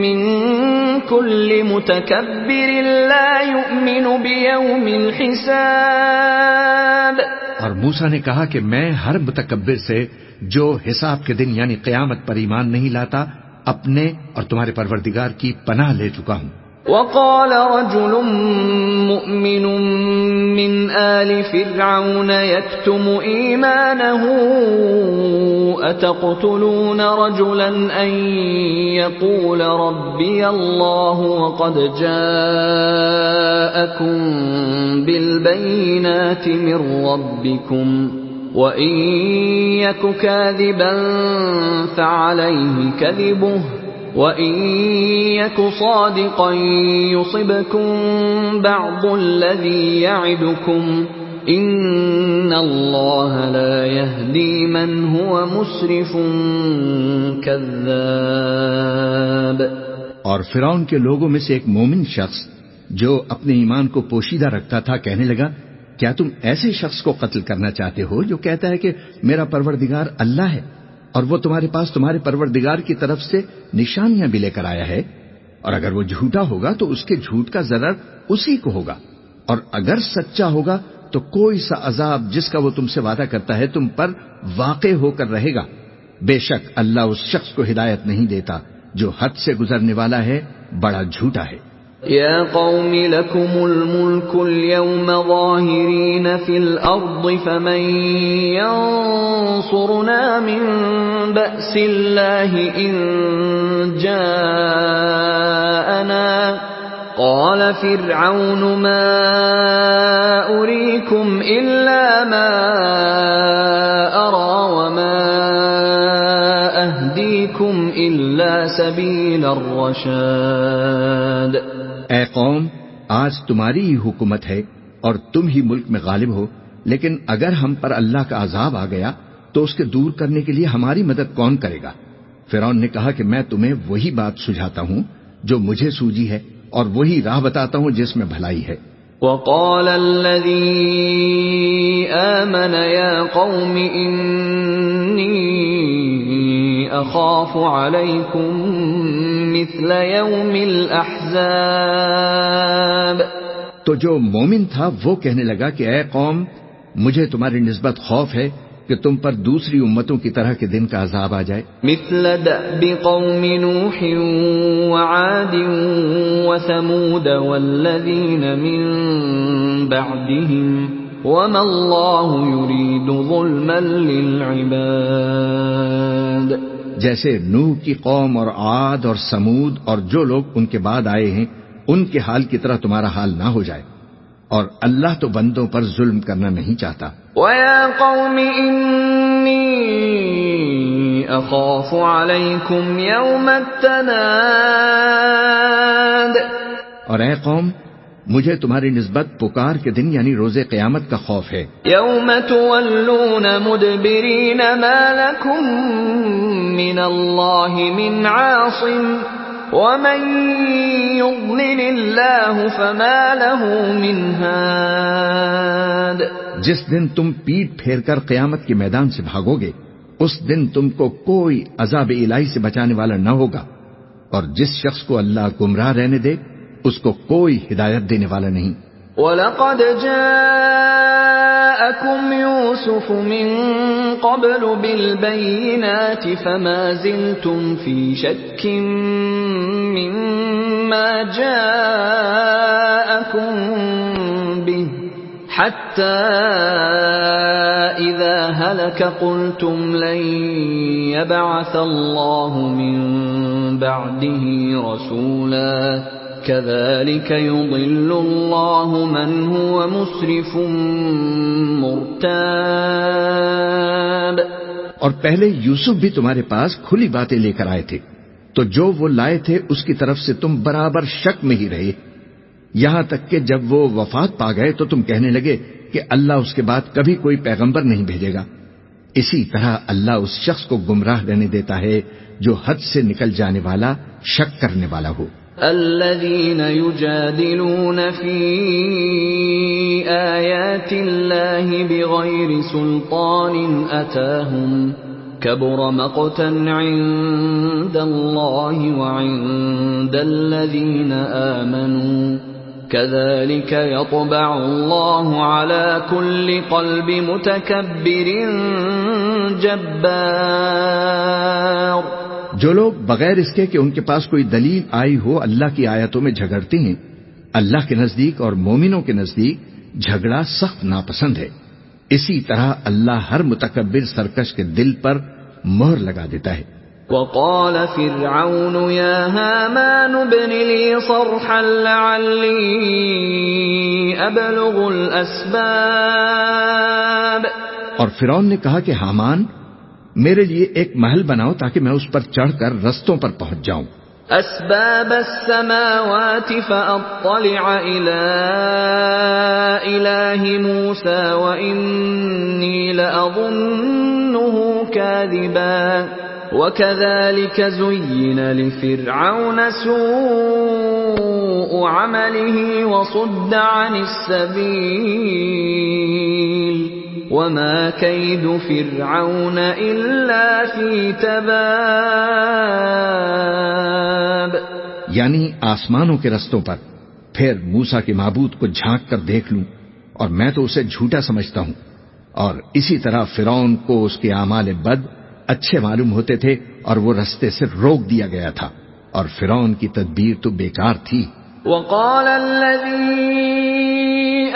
A: من كل متكبر لا يؤمن بيوم الحساب.
B: اور موسیٰ نے کہا کہ میں ہر متکبر سے جو حساب کے دن یعنی قیامت پر ایمان نہیں لاتا اپنے اور تمہارے پروردگار کی پناہ لے چکا ہوں.
A: وقال رجل مؤمن من آل فرعون يكتم إيمانه أتقتلون رجلا أن يقول ربي الله وقد جاءكم بالبينات من ربكم وإن يك كاذبا فعليه كذبه وَإِن يَكُ صَادِقًا يُصِبْكُم بَعْضُ الَّذِي يَعِدُكُمْ إِنَّ اللَّهَ لَا يَهْدِي مَنْ هُوَ مُسْرِفٌ كَذَّابٌ.
B: اور فرعون کے لوگوں میں سے ایک مومن شخص جو اپنے ایمان کو پوشیدہ رکھتا تھا کہنے لگا کیا تم ایسے شخص کو قتل کرنا چاہتے ہو جو کہتا ہے کہ میرا پروردگار اللہ ہے اور وہ تمہارے پاس تمہارے پروردگار کی طرف سے نشانیاں بھی لے کر آیا ہے، اور اگر وہ جھوٹا ہوگا تو اس کے جھوٹ کا ضرر اسی کو ہوگا، اور اگر سچا ہوگا تو کوئی سا عذاب جس کا وہ تم سے وعدہ کرتا ہے تم پر واقع ہو کر رہے گا. بے شک اللہ اس شخص کو ہدایت نہیں دیتا جو حد سے گزرنے والا ہے، بڑا جھوٹا ہے.
A: يا قوم لكم الملك اليوم ظاهرين في الأرض فمن ينصرنا من بأس الله إن جاءنا قال فرعون ما أريكم إلا ما أرى وما أهديكم إلا سبيل الرشاد.
B: اے قوم آج تمہاری ہی حکومت ہے اور تم ہی ملک میں غالب ہو، لیکن اگر ہم پر اللہ کا عذاب آ گیا تو اس کے دور کرنے کے لیے ہماری مدد کون کرے گا؟ فرعون نے کہا کہ میں تمہیں وہی بات سجھاتا ہوں جو مجھے سوجی ہے اور وہی راہ بتاتا ہوں جس میں بھلائی ہے.
A: وقال الذي آمن يا قوم إني أخاف عليكم مثل يوم الأحزاب.
B: تو جو مومن تھا وہ کہنے لگا کہ اے قوم مجھے تمہاری نسبت خوف ہے کہ تم پر دوسری امتوں کی طرح کے دن کا عذاب آ جائے.
A: مثل دأب قوم نوح وعاد وثمود والذین من بعدهم وما اللہ يريد ظلما للعباد.
B: جیسے نوح کی قوم اور عاد اور سمود اور جو لوگ ان کے بعد آئے ہیں ان کے حال کی طرح تمہارا حال نہ ہو جائے، اور اللہ تو بندوں پر ظلم کرنا نہیں چاہتا.
A: وَيَا قَوْمِ إِنِّي أَخَافُ عَلَيْكُمْ يَوْمَ التَّنَادِ.
B: اور اے قوم مجھے تمہاری نسبت پکار کے دن یعنی روز قیامت کا خوف ہے.
A: یوم تولون مدبرین ما لکم من اللہ من عاصم ومن یضلل اللہ فما له من ہاد.
B: جس دن تم پیٹ پھیر کر قیامت کے میدان سے بھاگو گے اس دن تم کو کوئی عذاب الہی سے بچانے والا نہ ہوگا، اور جس شخص کو اللہ گمراہ رہنے دے اس کو کوئی ہدایت دینے والا نہیں.
A: وَلَقَدْ جَاءَكُمْ يُوسُفُ مِنْ قَبْلُ بِالْبَيِّنَاتِ فَمَا زِلْتُمْ فِي شَكٍّ مِّمَّا جَاءَكُمْ بِهِ حَتَّى إِذَا هَلَكَ قُلْتُمْ لَنْ يَبْعَثَ اللَّهُ مِنْ بَعْدِهِ رَسُولًا كَذَلِكَ يُضِلُّ اللَّهُ مَنْ هُوَ مُسْرِفٌ مُرْتَابٌ.
B: اور پہلے یوسف بھی تمہارے پاس کھلی باتیں لے کر آئے تھے، تو جو وہ لائے تھے اس کی طرف سے تم برابر شک میں ہی رہے، یہاں تک کہ جب وہ وفات پا گئے تو تم کہنے لگے کہ اللہ اس کے بعد کبھی کوئی پیغمبر نہیں بھیجے گا. اسی طرح اللہ اس شخص کو گمراہ رہنے دیتا ہے جو حد سے نکل جانے والا، شک کرنے والا ہو.
A: الذين يجادلون في آيات الله بغير سلطان أتاهم كبر مقتا عند الله وعند الذين آمنوا كذلك يطبع الله على كل قلب متكبر جبار.
B: جو لوگ بغیر اس کے کہ ان کے پاس کوئی دلیل آئی ہو اللہ کی آیتوں میں جھگڑتے ہیں، اللہ کے نزدیک اور مومنوں کے نزدیک جھگڑا سخت ناپسند ہے. اسی طرح اللہ ہر متکبر سرکش کے دل پر مہر لگا دیتا ہے.
A: وقال فرعون يا هامان ابن لي صرحا لعلي أبلغ الأسباب.
B: اور فرعون نے کہا کہ حامان میرے لیے ایک محل بناؤ تاکہ میں اس پر چڑھ کر رستوں پر پہنچ جاؤں.
A: اسباب السماوات فاطلع الى اله موسى واني لاظنه كاذبا وكذلك زين لفرعون سوء عمله وصد عن السبيل وما كيد فرعون الا في تباب.
B: یعنی آسمانوں کے رستوں پر پھر موسیٰ کے معبود کو جھانک کر دیکھ لوں اور میں تو اسے جھوٹا سمجھتا ہوں. اور اسی طرح فرعون کو اس کے اعمال بد اچھے معلوم ہوتے تھے اور وہ رستے سے روک دیا گیا تھا، اور فرعون کی تدبیر تو بیکار تھی.
A: وقال الذي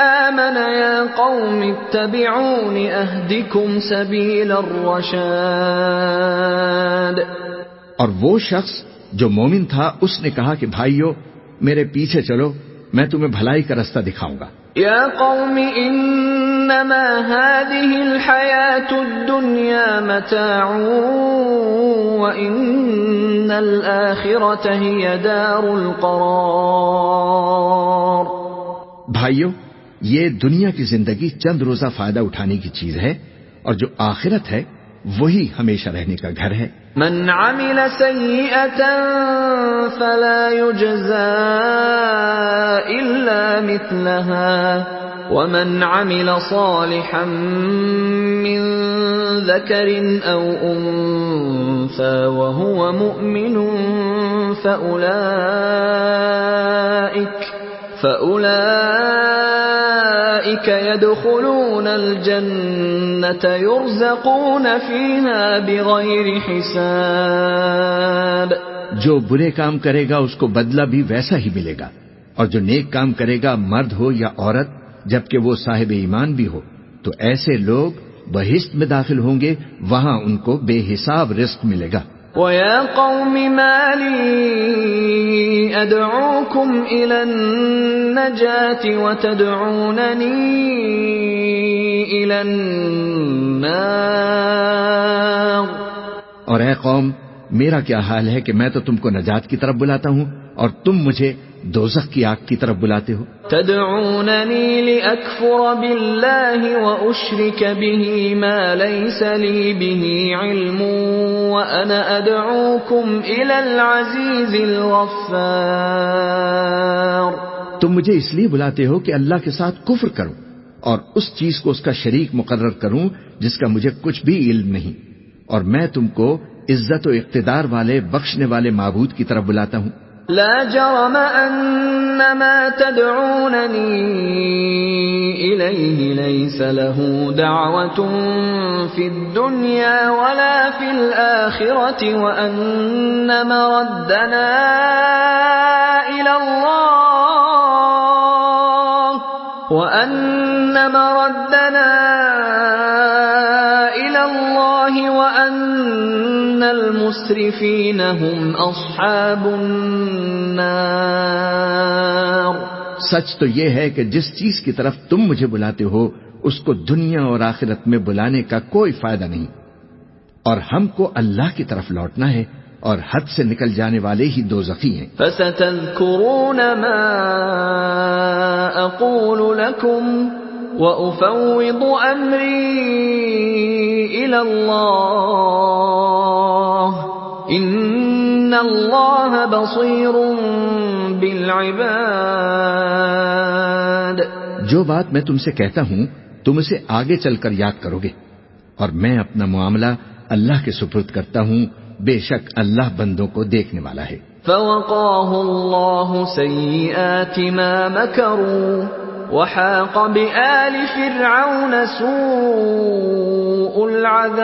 A: آمن يا قوم اتبعون اهدكم سبيل الرشاد.
B: اور وہ شخص جو مومن تھا اس نے کہا کہ بھائیو میرے پیچھے چلو، میں تمہیں بھلائی کا رستہ دکھاؤں گا.
A: يا قوم انما هذه الحياة الدنيا متاع وان الآخرة هي دار القرار.
B: بھائیو یہ دنیا کی زندگی چند روزہ فائدہ اٹھانے کی چیز ہے، اور جو آخرت ہے وہی ہمیشہ رہنے کا گھر ہے.
A: من عمل سيئة فلا يجزى إلا مثلها ومن عمل صالحا من ذكر أو أنثى وهو مؤمن فأولئك يدخلون الجنة يرزقون فيها بغير حساب.
B: جو برے کام کرے گا اس کو بدلہ بھی ویسا ہی ملے گا، اور جو نیک کام کرے گا مرد ہو یا عورت جبکہ وہ صاحب ایمان بھی ہو تو ایسے لوگ بہشت میں داخل ہوں گے، وہاں ان کو بے حساب رزق ملے گا.
A: وَيَا قَوْمِ مَا لِي أَدْعُوكُمْ إِلَى النَّجَاةِ وَتَدْعُونَنِي إِلَى النَّارِ.
B: اور اے قوم میرا کیا حال ہے کہ میں تو تم کو نجات کی طرف بلاتا ہوں اور تم مجھے دوزخ کی آگ کی طرف بلاتے ہو؟
A: تدعونني لأكفر بالله وأشرك به ما ليس لي به علم وأنا أدعوكم إلى العزيز الغفار.
B: تم مجھے اس لیے بلاتے ہو کہ اللہ کے ساتھ کفر کروں اور اس چیز کو اس کا شریک مقرر کروں جس کا مجھے کچھ بھی علم نہیں، اور میں تم کو عزت و اقتدار والے بخشنے والے معبود کی طرف بلاتا ہوں.
A: لا جرم أن ما تدعونني إليه ليس له دعوة في الدنيا ولا في الآخرة وأن مردنا إلى الله وأن المسرفين هم أصحاب النار.
B: سچ تو یہ ہے کہ جس چیز کی طرف تم مجھے بلاتے ہو اس کو دنیا اور آخرت میں بلانے کا کوئی فائدہ نہیں، اور ہم کو اللہ کی طرف لوٹنا ہے، اور حد سے نکل جانے والے ہی دوزخی ہیں.
A: فستذكرون ما أقول لكم وأفوض أمري إلى الله إن الله بصير بالعباد.
B: جو بات میں تم سے کہتا ہوں تم اسے آگے چل کر یاد کرو گے، اور میں اپنا معاملہ اللہ کے سپرد کرتا ہوں، بے شک اللہ بندوں کو دیکھنے والا ہے.
A: فوقاه الله سيئات ما مكروا وحاق بآل فرعون سوء العذاب.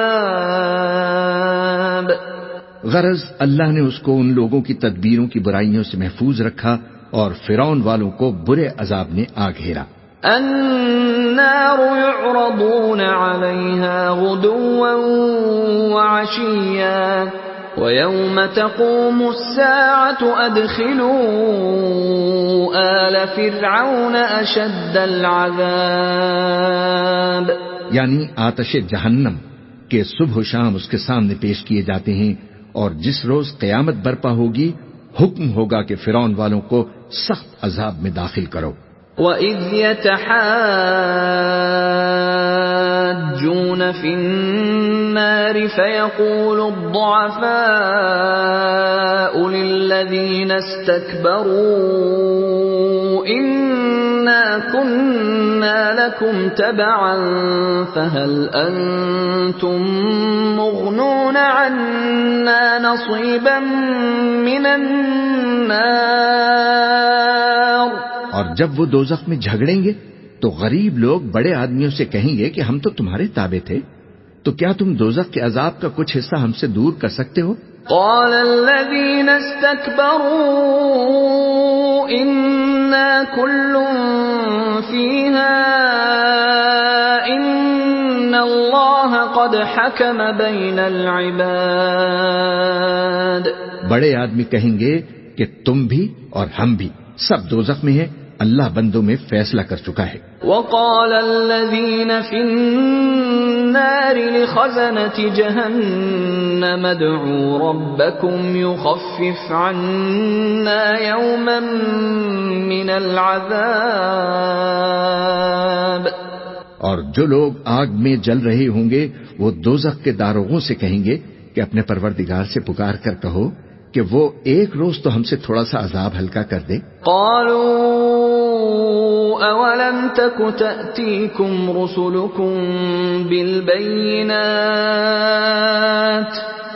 B: غرض اللہ نے اس کو ان لوگوں کی تدبیروں کی برائیوں سے محفوظ رکھا اور فرعون والوں کو برے عذاب نے آ گھیرا.
A: النار يعرضون عليها غدوا وعشيا ويوم تقوم الساعة أدخلوا آل فرعون أشد العذاب.
B: یعنی آتش جہنم کے صبح و شام اس کے سامنے پیش کیے جاتے ہیں، اور جس روز قیامت برپا ہوگی حکم ہوگا کہ فرعون والوں کو سخت عذاب میں داخل کرو.
A: وَإِذْ يَتَحَاجُّونَ فِي النَّارِ فَيَقُولُ الضُّعَفَاءُ لِلَّذِينَ اسْتَكْبَرُوا إِنَّا كُنَّا لَكُمْ تَبَعًا فَهَلْ أَنْتُمْ مُغْنُونَ عَنَّا نَصِيبًا مِنَ النَّارِ.
B: اور جب وہ دوزخ میں جھگڑیں گے تو غریب لوگ بڑے آدمیوں سے کہیں گے کہ ہم تو تمہارے تابع تھے، تو کیا تم دوزخ کے عذاب کا کچھ حصہ ہم سے دور کر سکتے ہو؟
A: قال الذين استكبروا إنا كل فيها إن الله قد حكم بين العباد.
B: بڑے آدمی کہیں گے کہ تم بھی اور ہم بھی سب دوزخ میں ہیں، اللہ بندوں میں فیصلہ کر چکا ہے.
A: وقال الذين في النار لخزنة جهنم ادعوا ربكم يخفف عنا يوما من العذاب.
B: اور جو لوگ آگ میں جل رہے ہوں گے وہ دوزخ کے داروغوں سے کہیں گے کہ اپنے پروردگار سے پکار کر کہو کہ وہ ایک روز تو ہم سے تھوڑا سا عذاب ہلکا کر دے.
A: قالوا اولم تک تأتیکم رسلکم بالبینات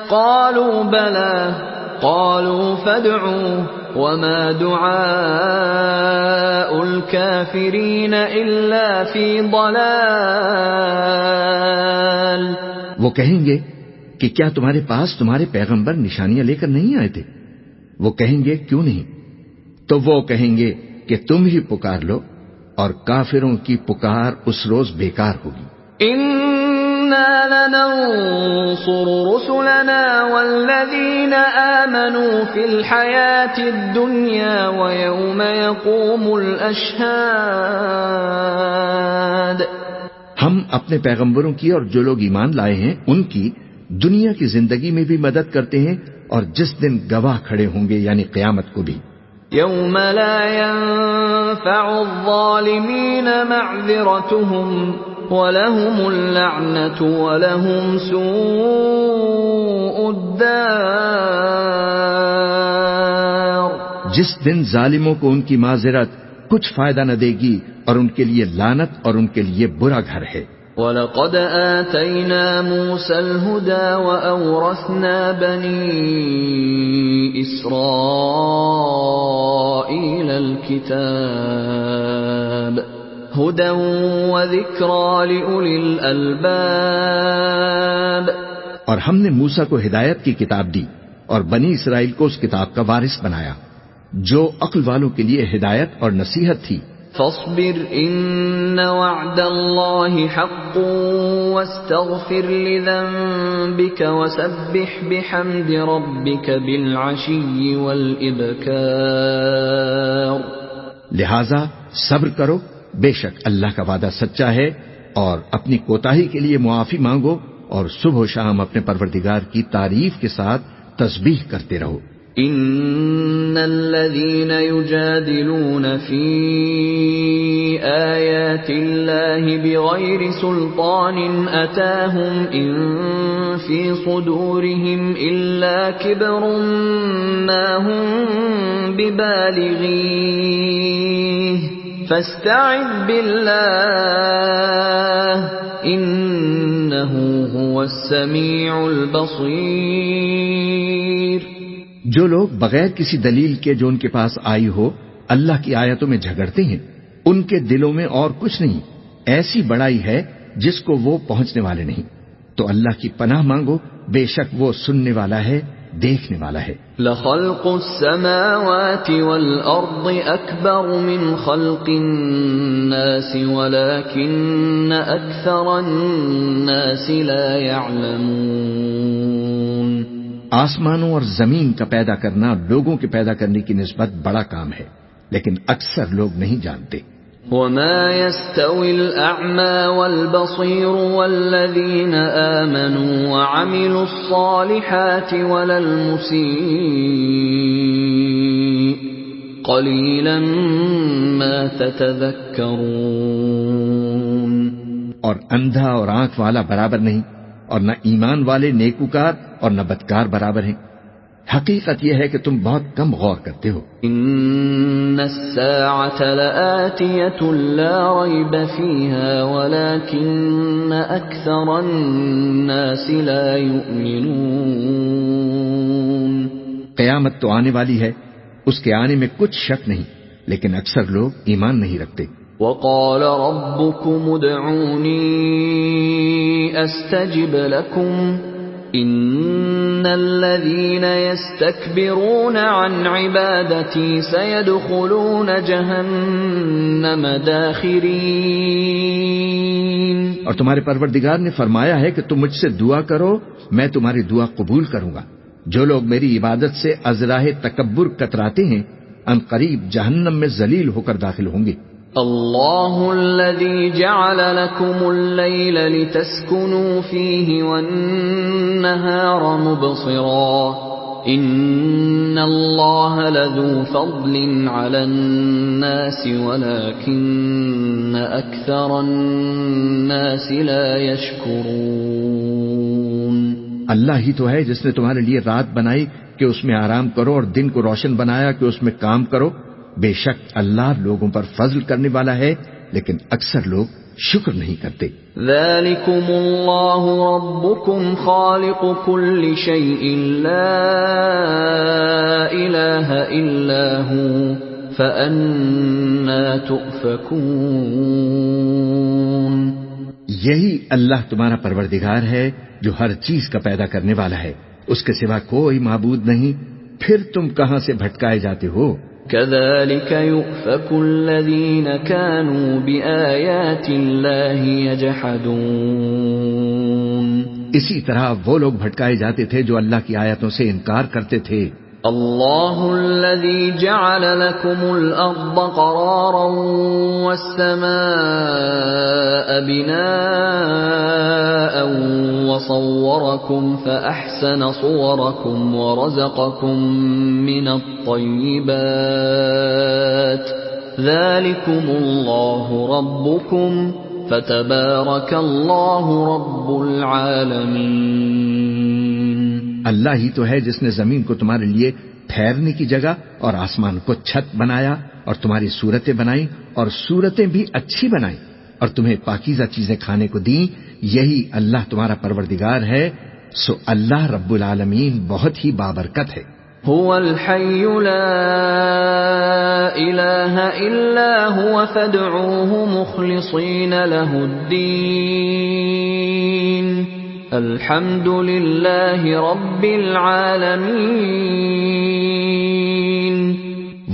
A: قالوا بلى قالوا فادعوا وما دعاء الكافرین الا فی ضلال.
B: وہ کہیں گے کہ کیا تمہارے پاس تمہارے پیغمبر نشانیاں لے کر نہیں آئے تھے؟ وہ کہیں گے کیوں نہیں؟ تو وہ کہیں گے کہ تم ہی پکار لو، اور کافروں کی پکار اس روز بیکار ہوگی.
A: انا لننصر رسلنا والذین آمنوا فی الحیاة الدنیا ویوم یقوم الاشہاد.
B: ہم اپنے پیغمبروں کی اور جو لوگ ایمان لائے ہیں ان کی دنیا کی زندگی میں بھی مدد کرتے ہیں، اور جس دن گواہ کھڑے ہوں گے یعنی قیامت کو بھی.
A: يوم لا ينفع الظالمين معذرتهم وَلَهُمُ اللَّعْنَةُ وَلَهُمْ سُوءُ الدَّارِ۔
B: جس دن ظالموں کو ان کی معذرت کچھ فائدہ نہ دے گی اور ان کے لیے لعنت اور ان کے لیے برا گھر ہے۔
A: وَلَقَدْ آتَيْنَا مُوسَى الْهُدَى وَأَوْرَثْنَا بَنِي إِسْرَائِيلَ الْكِتَابَ هُدًى وَذِكْرَى لِأُولِي الْأَلْبَابِ۔
B: اور ہم نے موسیٰ کو ہدایت کی کتاب دی اور بنی اسرائیل کو اس کتاب کا وارث بنایا جو عقل والوں کے لیے ہدایت اور نصیحت تھی۔
A: فاصبر إن وعد الله حق واستغفر لذنبك وسبح بحمد ربك بالعشي والإبكار۔
B: لہذا صبر کرو، بے شک اللہ کا وعدہ سچا ہے، اور اپنی کوتاہی کے لیے معافی مانگو اور صبح و شام اپنے پروردگار کی تعریف کے ساتھ تسبیح کرتے رہو۔
A: ان الذين يجادلون في آيات الله بغير سلطان أتاهم إن في صدورهم إلا كبر ما هم ببالغيه فاستعذ بالله إنه هو السميع البصير۔
B: جو لوگ بغیر کسی دلیل کے جو ان کے پاس آئی ہو اللہ کی آیتوں میں جھگڑتے ہیں، ان کے دلوں میں اور کچھ نہیں، ایسی بڑائی ہے جس کو وہ پہنچنے والے نہیں۔ تو اللہ کی پناہ مانگو، بے شک وہ سننے والا ہے، دیکھنے والا ہے۔
A: لَخَلْقُ السَّمَاوَاتِ وَالْأَرْضِ أَكْبَرُ مِنْ خَلْقِ النَّاسِ وَلَكِنَّ أَكْثَرَ النَّاسِ لَا يَعْلَمُونَ۔
B: آسمانوں اور زمین کا پیدا کرنا لوگوں کے پیدا کرنے کی نسبت بڑا کام ہے، لیکن اکثر لوگ نہیں جانتے۔
A: وَمَا يَسْتَوِي الْأَعْمَى وَالْبَصِيرُ وَالَّذِينَ آمَنُوا وَعَمِلُوا الصَّالِحَاتِ وَلَا الْمُسِيءُ قَلِيلًا مَا تَتَذَكَّرُونَ۔
B: اور اندھا اور آنکھ والا برابر نہیں، اور نہ ایمان والے نیکوکار اور نہ بدکار برابر ہیں۔ حقیقت یہ ہے کہ تم بہت کم غور کرتے ہو۔
A: ان الساعة لآتية لا ريب فيها ولكن اكثر الناس لا يؤمنون۔
B: قیامت تو آنے والی ہے، اس کے آنے میں کچھ شک نہیں، لیکن اکثر لوگ ایمان نہیں رکھتے۔
A: وقال ربكم ادعوني استجب لكم ان الذين يستكبرون عن عبادتي سيدخلون جهنم داخرين۔
B: اور تمہارے پروردگار نے فرمایا ہے کہ تم مجھ سے دعا کرو، میں تمہاری دعا قبول کروں گا۔ جو لوگ میری عبادت سے ازراہ تکبر کتراتے ہیں ان قریب جہنم میں ذلیل ہو کر داخل ہوں گے۔
A: اللہ الذي جعل لكم الليل لتسكنوا فيه والنهار مبصرا ان الله لذو فضل على الناس ولكن اكثر الناس لا يشكرون۔
B: اللہ ہی تو ہے جس نے تمہارے لیے رات بنائی کہ اس میں آرام کرو اور دن کو روشن بنایا کہ اس میں کام کرو۔ بے شک اللہ لوگوں پر فضل کرنے والا ہے، لیکن اکثر لوگ شکر نہیں کرتے۔
A: ذالکم اللہ ربکم خالق کل شیء لا الہ الا ہو فأنا تؤفکون۔
B: یہی اللہ تمہارا پروردگار ہے جو ہر چیز کا پیدا کرنے والا ہے، اس کے سوا کوئی معبود نہیں، پھر تم کہاں سے بھٹکائے جاتے ہو؟
A: كذلك يؤفك الذين كانوا بآيات الله يجحدون۔
B: اسی طرح وہ لوگ بھٹکائے جاتے تھے جو اللہ کی آیتوں سے انکار کرتے تھے۔
A: اللہ الذی جعل لکم الارض قرارا والسماء بناء وصورکم فأحسن صورکم ورزقکم من الطیبات ذالکم اللہ ربکم فتبارک اللہ رب العالمین۔
B: اللہ ہی تو ہے جس نے زمین کو تمہارے لیے ٹھہرنے کی جگہ اور آسمان کو چھت بنایا اور تمہاری صورتیں بنائی اور صورتیں بھی اچھی بنائی اور تمہیں پاکیزہ چیزیں کھانے کو دیں، یہی اللہ تمہارا پروردگار ہے، سو اللہ رب العالمین بہت ہی بابرکت ہے۔
A: هو الحي لا إله إلا هو فادعوه مخلصين له الدين الحمد لله رب العالمين۔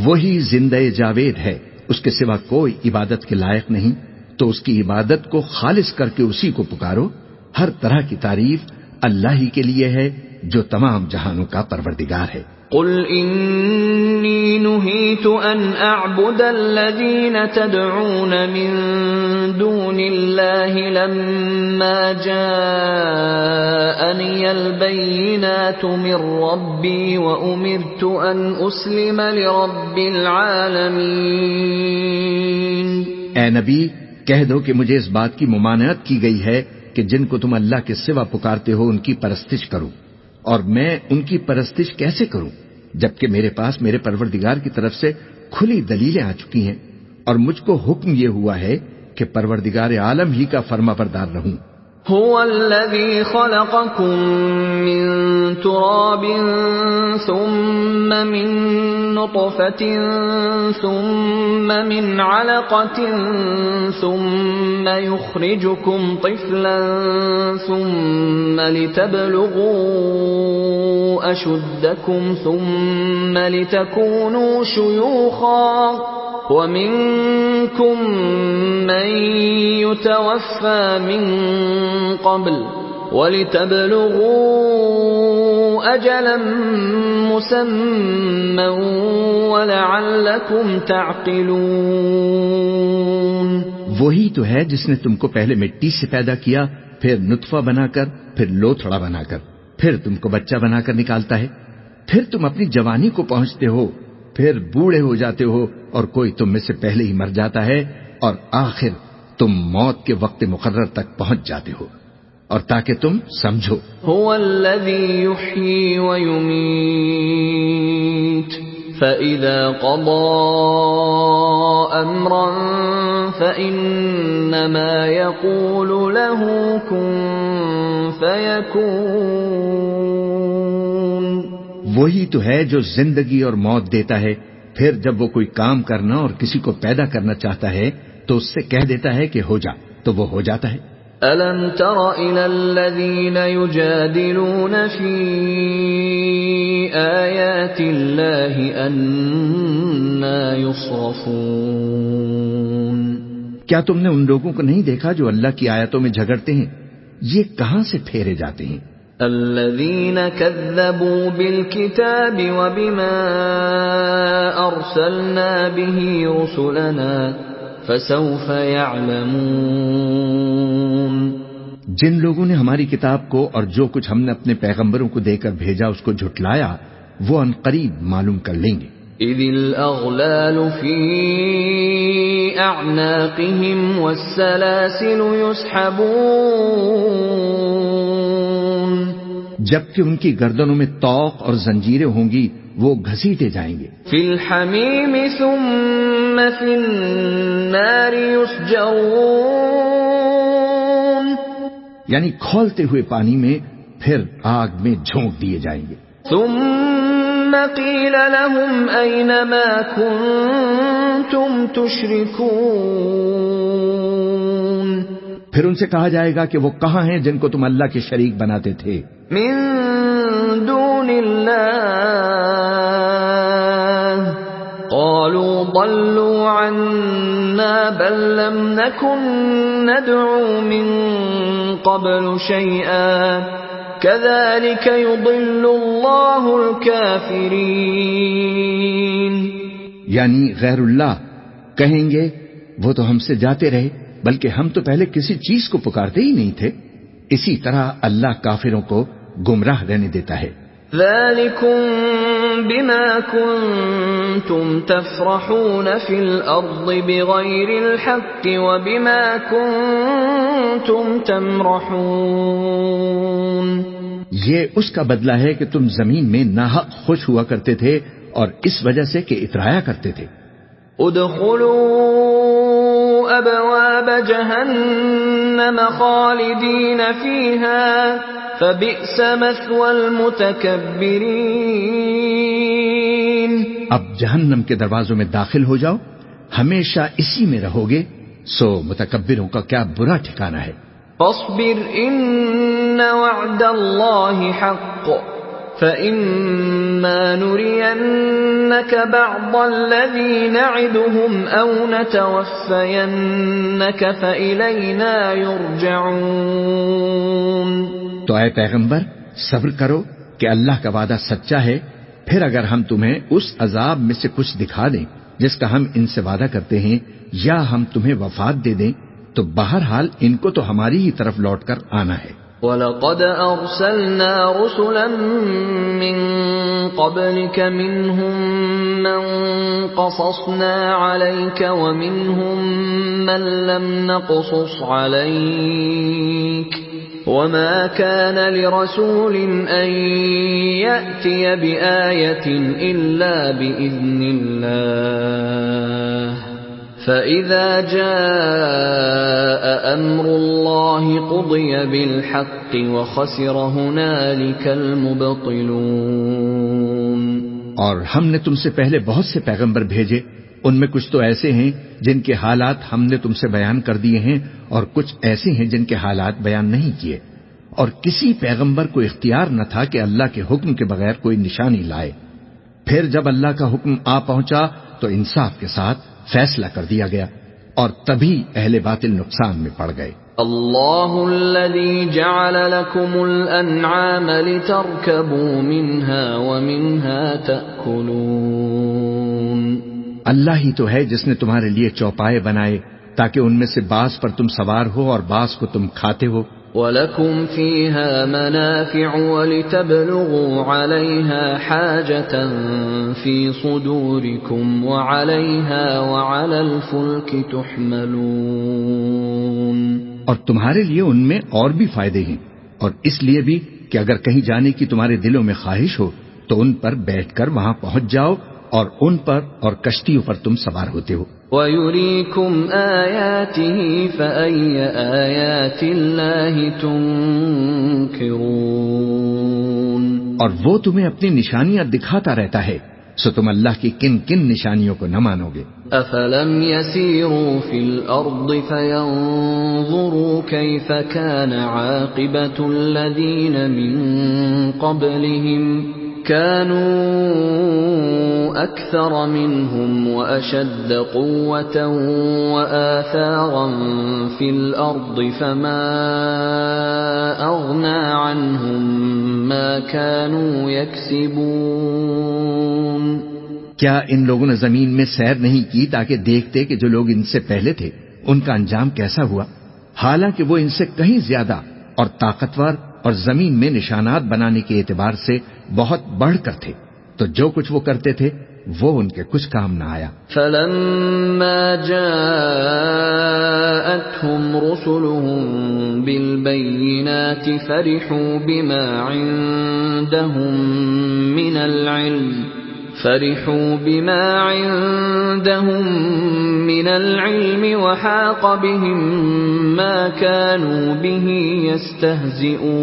B: وہی زندہ جاوید ہے، اس کے سوا کوئی عبادت کے لائق نہیں، تو اس کی عبادت کو خالص کر کے اسی کو پکارو۔ ہر طرح کی تعریف اللہ ہی کے لیے ہے جو تمام جہانوں کا پروردگار ہے۔
A: قل انی نہیت ان اعبد الذین تدعون من دون اللہ لما جاءنی البینات من ربی وامرت ان اسلم لرب العالمین۔
B: اے نبی، کہہ دو کہ مجھے اس بات کی ممانعت کی گئی ہے کہ جن کو تم اللہ کے سوا پکارتے ہو ان کی پرستش کرو، اور میں ان کی پرستش کیسے کروں جبکہ میرے پاس میرے پروردگار کی طرف سے کھلی دلیلیں آ چکی ہیں، اور مجھ کو حکم یہ ہوا ہے کہ پروردگار عالم ہی کا فرما بردار رہوں۔
A: هو الذي خلقكم من تراب ثم من نطفة ثم من علقة ثم يخرجكم طفلا ثم لتبلغوا أشدكم ثم لتكونوا شيوخا ومنكم من يتوفى من قبل ولتبلغوا أجلا مسمى ولعلكم تعقلون۔
B: وہی تو ہے جس نے تم کو پہلے مٹی سے پیدا کیا، پھر نطفہ بنا کر، پھر لوتھڑا بنا کر، پھر تم کو بچہ بنا کر نکالتا ہے، پھر تم اپنی جوانی کو پہنچتے ہو، پھر بوڑھے ہو جاتے ہو، اور کوئی تم میں سے پہلے ہی مر جاتا ہے، اور آخر تم موت کے وقت مقرر تک پہنچ جاتے ہو، اور تاکہ تم سمجھو۔
A: هو الذي يحيي ويميت فإذا قضى أمرا فإنما يقول له كن فيكون۔
B: وہی تو ہے جو زندگی اور موت دیتا ہے، پھر جب وہ کوئی کام کرنا اور کسی کو پیدا کرنا چاہتا ہے تو اس سے کہہ دیتا ہے کہ ہو جا، تو وہ ہو جاتا ہے۔
A: أَلَمْ تَرَ إِلَى الَّذِينَ يُجَادِلُونَ فِي آيَاتِ اللَّهِ أَنَّى يُصْرَفُونَ۔
B: کیا تم نے ان لوگوں کو نہیں دیکھا جو اللہ کی آیتوں میں جھگڑتے ہیں؟ یہ کہاں سے پھیرے جاتے ہیں؟
A: الذين كذبوا بالكتاب وبما أرسلنا به رسلنا فسوف يعلمون۔
B: جن لوگوں نے ہماری کتاب کو اور جو کچھ ہم نے اپنے پیغمبروں کو دے کر بھیجا اس کو جھٹلایا، وہ عنقریب معلوم کر لیں گے۔
A: اذ الاغلال في اعناقهم والسلاسل يسحبون۔
B: جبکہ ان کی گردنوں میں طوق اور زنجیریں ہوں گی، وہ گھسیٹے جائیں گے۔
A: فی الحمیم ثم فی النار یسجرون،
B: یعنی کھولتے ہوئے پانی میں، پھر آگ میں جھونک دیے جائیں گے۔
A: ثم قیل لهم این ما کنتم تشرکون،
B: پھر ان سے کہا جائے گا کہ وہ کہاں ہیں جن کو تم اللہ کے شریک بناتے تھے؟
A: من دون اللہ، قالوا ضلوا عنا بل لم نكن ندعو من قبل شيئا كذلك يضل الله الكافرين.
B: یعنی غیر اللہ کہیں گے وہ تو ہم سے جاتے رہے، بلکہ ہم تو پہلے کسی چیز کو پکارتے ہی نہیں تھے. اسی طرح اللہ کافروں کو گمراہ رہنے دیتا ہے.
A: ذلكم بما كنتم تفرحون في الأرض بغير الحق وبما كنتم تمرحون.
B: یہ اس کا بدلہ ہے کہ تم زمین میں ناحق خوش ہوا کرتے تھے اور اس وجہ سے کہ اترایا کرتے تھے.
A: ادخلوا ابواب جہنم خالدین فیہا فبئس مثوى المتکبرین.
B: اب جہنم کے دروازوں میں داخل ہو جاؤ، ہمیشہ اسی میں رہو گے، سو متکبروں کا کیا برا ٹھکانہ ہے.
A: فاصبر ان وعد اللہ حق فإما نرينك بعض الذي نعدهم أو نتوفينك فإلينا يرجعون.
B: تو اے پیغمبر صبر کرو کہ اللہ کا وعدہ سچا ہے، پھر اگر ہم تمہیں اس عذاب میں سے کچھ دکھا دیں جس کا ہم ان سے وعدہ کرتے ہیں، یا ہم تمہیں وفات دے دیں، تو بہرحال ان کو تو ہماری ہی طرف لوٹ کر آنا ہے.
A: وَلَقَدْ أَرْسَلْنَا رُسُلًا مِّن قَبْلِكَ مِنْهُم مَّن قَصَصْنَا عَلَيْكَ وَمِنْهُم مَّن لَّمْ نَقْصُصْ عَلَيْكَ وَمَا كَانَ لِرَسُولٍ أَن يَأْتِيَ بِآيَةٍ إِلَّا بِإِذْنِ اللَّهِ فَإِذَا جَاءَ أَمْرُ اللَّهِ قُضِيَ بِالْحَقِّ وَخَسِرَ هُنَالِكَ الْمُبْطِلُونَ.
B: اور ہم نے تم سے پہلے بہت سے پیغمبر بھیجے، ان میں کچھ تو ایسے ہیں جن کے حالات ہم نے تم سے بیان کر دیے ہیں، اور کچھ ایسے ہیں جن کے حالات بیان نہیں کیے. اور کسی پیغمبر کو اختیار نہ تھا کہ اللہ کے حکم کے بغیر کوئی نشانی لائے. پھر جب اللہ کا حکم آ پہنچا تو انصاف کے ساتھ فیصلہ کر دیا گیا، اور تبھی اہل باطل نقصان میں پڑ گئے.
A: اللہ الذی جعل لکم الانعام لترکبوا منها ومنها تأکلون.
B: اللہ ہی تو ہے جس نے تمہارے لیے چوپائے بنائے تاکہ ان میں سے بعض پر تم سوار ہو اور بعض کو تم کھاتے ہو.
A: وَلَكُمْ فِيهَا مَنَافِعُ وَلِتَبْلُغُوا عَلَيْهَا حَاجَةً فِي صُدُورِكُمْ وَعَلَيْهَا وَعَلَى الْفُلْكِ تُحْمَلُونَ.
B: اور تمہارے لیے ان میں اور بھی فائدے ہیں، اور اس لیے بھی کہ اگر کہیں جانے کی تمہارے دلوں میں خواہش ہو تو ان پر بیٹھ کر وہاں پہنچ جاؤ، اور ان پر اور کشتیوں پر تم سوار ہوتے ہو.
A: وَيُرِيكُمْ آيَاتِهِ فَأَيَّ آيَاتِ اللَّهِ تُنكِرُونَ.
B: اور وہ تمہیں اپنی نشانیاں دکھاتا رہتا ہے، سو تم اللہ کی کن کن نشانیوں کو نہ مانو گے.
A: أَفَلَمْ يَسِيرُوا فِي الْأَرْضِ فَيَنظُرُوا كَيْفَ كَانَ عَاقِبَةُ الَّذِينَ مِن قَبْلِهِمْ كانوا أكثر منهم وأشد قوة وآثارا في الأرض فما أغنى عنهم ما كانوا يكسبون.
B: کیا ان لوگوں نے زمین میں سیر نہیں کی تاکہ دیکھتے کہ جو لوگ ان سے پہلے تھے ان کا انجام کیسا ہوا، حالانکہ وہ ان سے کہیں زیادہ اور طاقتور اور زمین میں نشانات بنانے کے اعتبار سے بہت بڑھ کر تھے، تو جو کچھ وہ کرتے تھے وہ ان کے کچھ کام نہ آیا.
A: فَلَمَّا جَاءَتْهُمْ رُسُلُهُم بِالْبَيِّنَاتِ فَرِحُوا بِمَا عِندَهُم مِّنَ الْعِلْمِ وَحَاقَ بِهِم مَّا كَانُوا بِهِ يَسْتَهْزِئُونَ.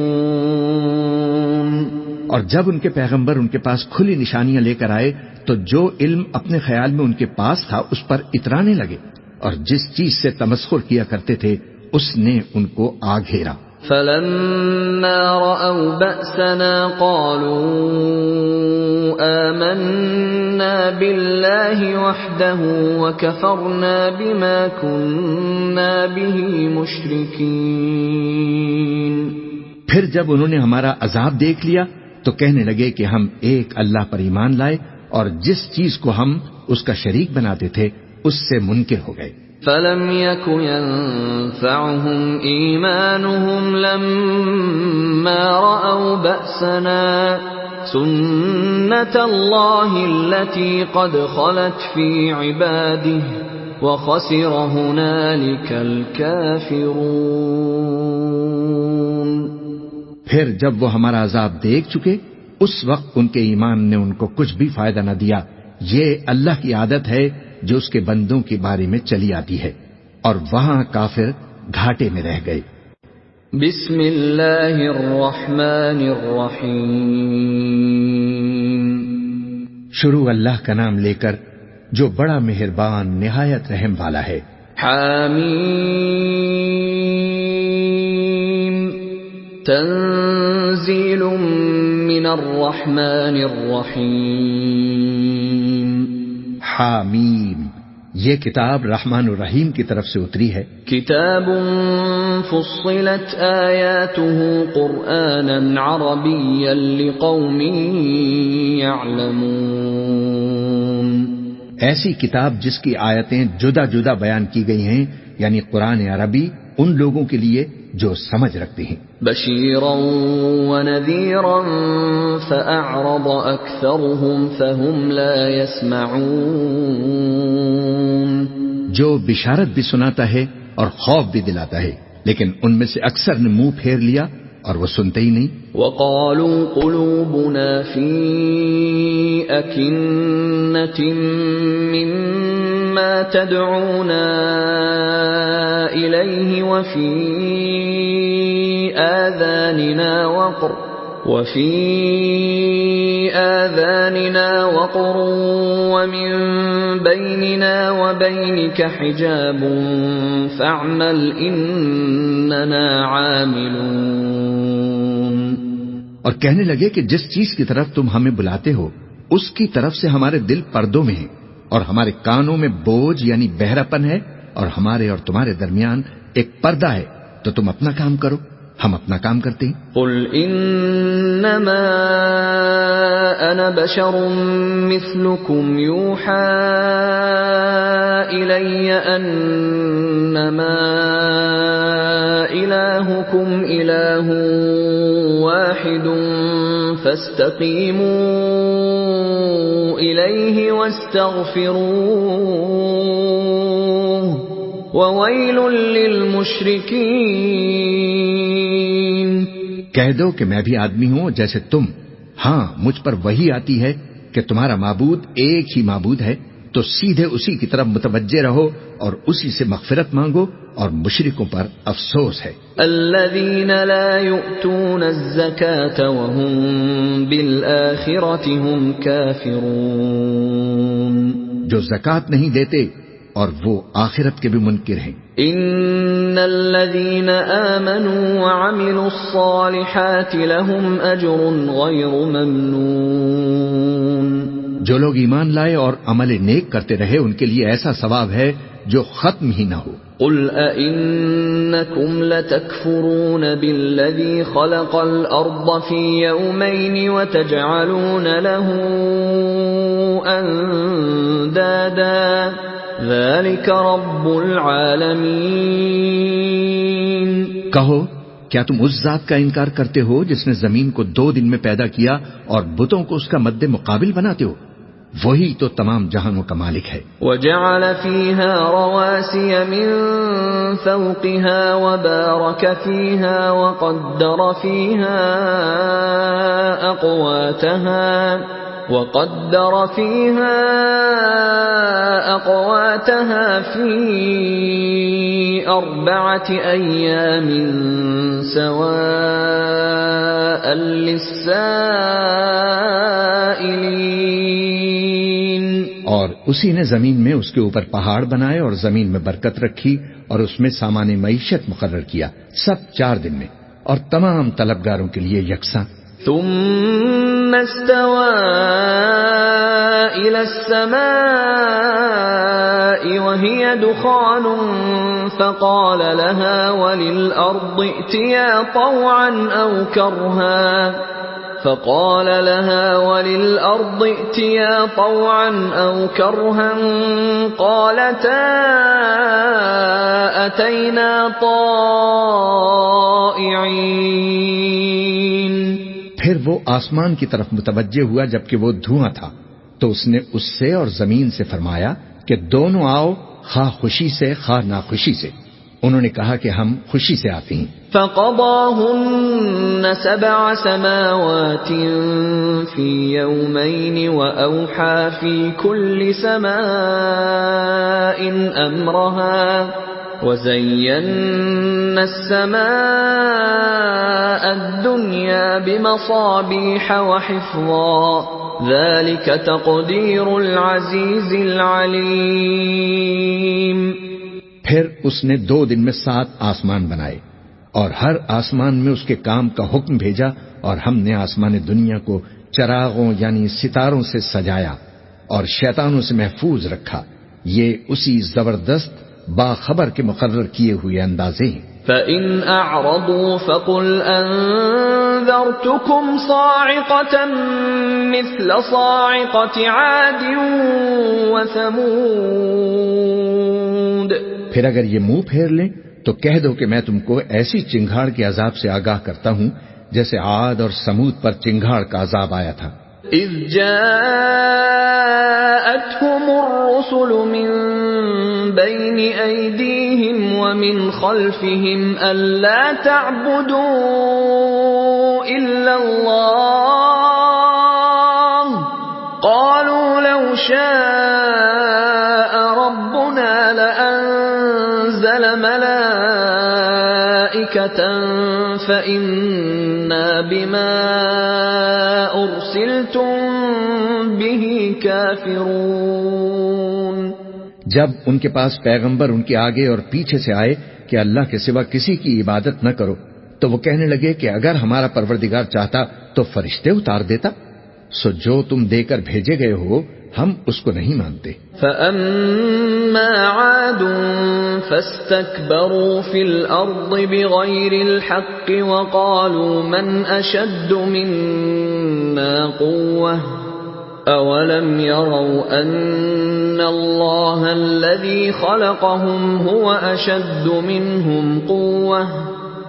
B: اور جب ان کے پیغمبر ان کے پاس کھلی نشانیاں لے کر آئے تو جو علم اپنے خیال میں ان کے پاس تھا اس پر اترانے لگے، اور جس چیز سے تمسخر کیا کرتے تھے اس نے ان کو آ گھیرا.
A: فَلَمَّا رَأَوْا بَأْسَنَا قَالُوا آمَنَّا بِاللَّهِ وَحْدَهُ وَكَفَرْنَا بِمَا كُنَّا بِهِ مُشْرِكِينَ.
B: پھر جب انہوں نے ہمارا عذاب دیکھ لیا تو کہنے لگے کہ ہم ایک اللہ پر ایمان لائے اور جس چیز کو ہم اس کا شریک بناتے تھے اس سے منکر ہو گئے.
A: فَلَمْ يَكُ يَنفَعُهُمْ إِيمَانُهُمْ لَمَّا رَأَوْا بَأْسَنَا سُنَّةَ اللَّهِ الَّتِي قَدْ خَلَتْ فِي عِبَادِهِ وَخَسِرَ هُنَالِكَ الْكَافِرُونَ.
B: پھر جب وہ ہمارا عذاب دیکھ چکے اس وقت ان کے ایمان نے ان کو کچھ بھی فائدہ نہ دیا. یہ اللہ کی عادت ہے جو اس کے بندوں کے بارے میں چلی آتی ہے، اور وہاں کافر گھاٹے میں رہ گئے.
A: بسم اللہ الرحمن الرحیم.
B: شروع اللہ کا نام لے کر جو بڑا مہربان نہایت رحم والا ہے.
A: حامیم تنزیل من الرحمن الرحیم.
B: حامیم یہ کتاب رحمان الرحیم کی طرف سے اتری ہے.
A: کتاب فصلت آیاته قرآنا عربیا لقوم یعلمون.
B: ایسی کتاب جس کی آیتیں جدا جدا بیان کی گئی ہیں، یعنی قرآن عربی ان لوگوں کے لیے جو سمجھ رکھتے ہیں.
A: بشیرا ونذیرا فأعرض اکثرهم فهم لا يسمعون.
B: جو بشارت بھی سناتا ہے اور خوف بھی دلاتا ہے، لیکن ان میں سے اکثر نے منہ پھیر لیا اور وہ سنتے ہی نہیں.
A: وقالوا قلوبنا في أكنة مما تدعونا إليه وفي آذاننا وقر ومن بيننا وبينك حجاب فاعمل إننا عاملون.
B: اور کہنے لگے کہ جس چیز کی طرف تم ہمیں بلاتے ہو اس کی طرف سے ہمارے دل پردوں میں ہیں اور ہمارے کانوں میں بوجھ یعنی بہراپن ہے، اور ہمارے اور تمہارے درمیان ایک پردہ ہے، تو تم اپنا کام کرو، ہم اپنا کام کرتے ہیں.
A: قل انما انا بشر مثلكم يوحى الي انما الهكم اله واحد فاستقيموا اليه واستغفروه وويل للمشركين.
B: کہہ دو کہ میں بھی آدمی ہوں جیسے تم، ہاں مجھ پر وحی آتی ہے کہ تمہارا معبود ایک ہی معبود ہے، تو سیدھے اسی کی طرف متوجہ رہو اور اسی سے مغفرت مانگو، اور مشرکوں پر افسوس ہے.
A: الذين لا يؤتون الزكاة وهم بالآخرة هم كافرون.
B: جو زکات نہیں دیتے اور وہ آخرت کے بھی منکر ہیں.
A: ان الذين آمنوا وعملوا الصالحات لهم اجر غير ممنون.
B: جو لوگ ایمان لائے اور عمل نیک کرتے رہے ان کے لیے ایسا ثواب ہے جو ختم ہی نہ ہو.
A: قل أئنكم لتكفرون بالذي خلق الأرض في يومين وتجعلون له أندادا ذلك رب العالمين.
B: کہو کیا تم اس ذات کا انکار کرتے ہو جس نے زمین کو 2 دن میں پیدا کیا اور بتوں کو اس کا مد مقابل بناتے ہو؟ وہی تو تمام جہانوں کا مالک ہے.
A: وجعل فيها رواسي من فوقها وبارك فيها وقدر فيها أقواتها في 4 أيام سواء للسائلين.
B: اور اسی نے زمین میں اس کے اوپر پہاڑ بنائے اور زمین میں برکت رکھی اور اس میں سامان معیشت مقرر کیا، سب 4 دن میں، اور تمام طلبگاروں کے لیے یکساں.
A: ثم استوى إلى السماء وهي دخان فقال لها وللأرض ائتيا طوعا أو كرها قالتا أتينا طائعين.
B: پھر وہ آسمان کی طرف متوجہ ہوا جبکہ وہ دھواں تھا، تو اس نے اس سے اور زمین سے فرمایا کہ دونوں آؤ، خواہ خوشی سے خواہ ناخوشی سے. انہوں نے کہا کہ ہم خوشی سے آتے ہیں.
A: فقضاهن 7 سماوات في يومين وأوحى في كل سماء أمرها وزينا السماء الدنيا بمصابيح وحفظا ذلك تقدير العزيز العليم.
B: پھر اس نے 2 دن میں 7 آسمان بنائے اور ہر آسمان میں اس کے کام کا حکم بھیجا، اور ہم نے آسمان دنیا کو چراغوں یعنی ستاروں سے سجایا اور شیطانوں سے محفوظ رکھا. یہ اسی زبردست باخبر کے مقرر کیے ہوئے اندازے ہیں.
A: فَإِنْ أَعْرَضُوا فَقُلْ أَنذَرْتُكُمْ صَاعِقَةً مِثْلَ صَاعِقَةِ عَادٍ وَثَمُودَ.
B: پھر اگر یہ منہ پھیر لیں تو کہہ دو کہ میں تم کو ایسی چنگھاڑ کے عذاب سے آگاہ کرتا ہوں جیسے عاد اور سمود پر چنگھاڑ کا عذاب آیا تھا.
A: اذ جاءتهم الرسل من بين أيديهم ومن خلفهم ألا تعبدوا إلا الله قالوا لو شاء ربنا لأنزل ملائكة فإنا بما أرسلتم به كافرون.
B: جب ان کے پاس پیغمبر ان کے آگے اور پیچھے سے آئے کہ اللہ کے سوا کسی کی عبادت نہ کرو، تو وہ کہنے لگے کہ اگر ہمارا پروردگار چاہتا تو فرشتے اتار دیتا. سو جو تم دے کر بھیجے گئے ہو ہم اس کو نہیں مانتے.
A: فَأَمَّا عَادٌ فَاسْتَكْبَرُوا فِي الْأَرْضِ بِغَيْرِ الْحَقِّ وَقَالُوا مَنْ أَشَدُّ مِنَّا قُوَّةً أَوَلَمْ يَرَوْا أَنَّ اللَّهَ الَّذِي خَلَقَهُمْ هُوَ أَشَدُّ مِنْهُمْ قُوَّةً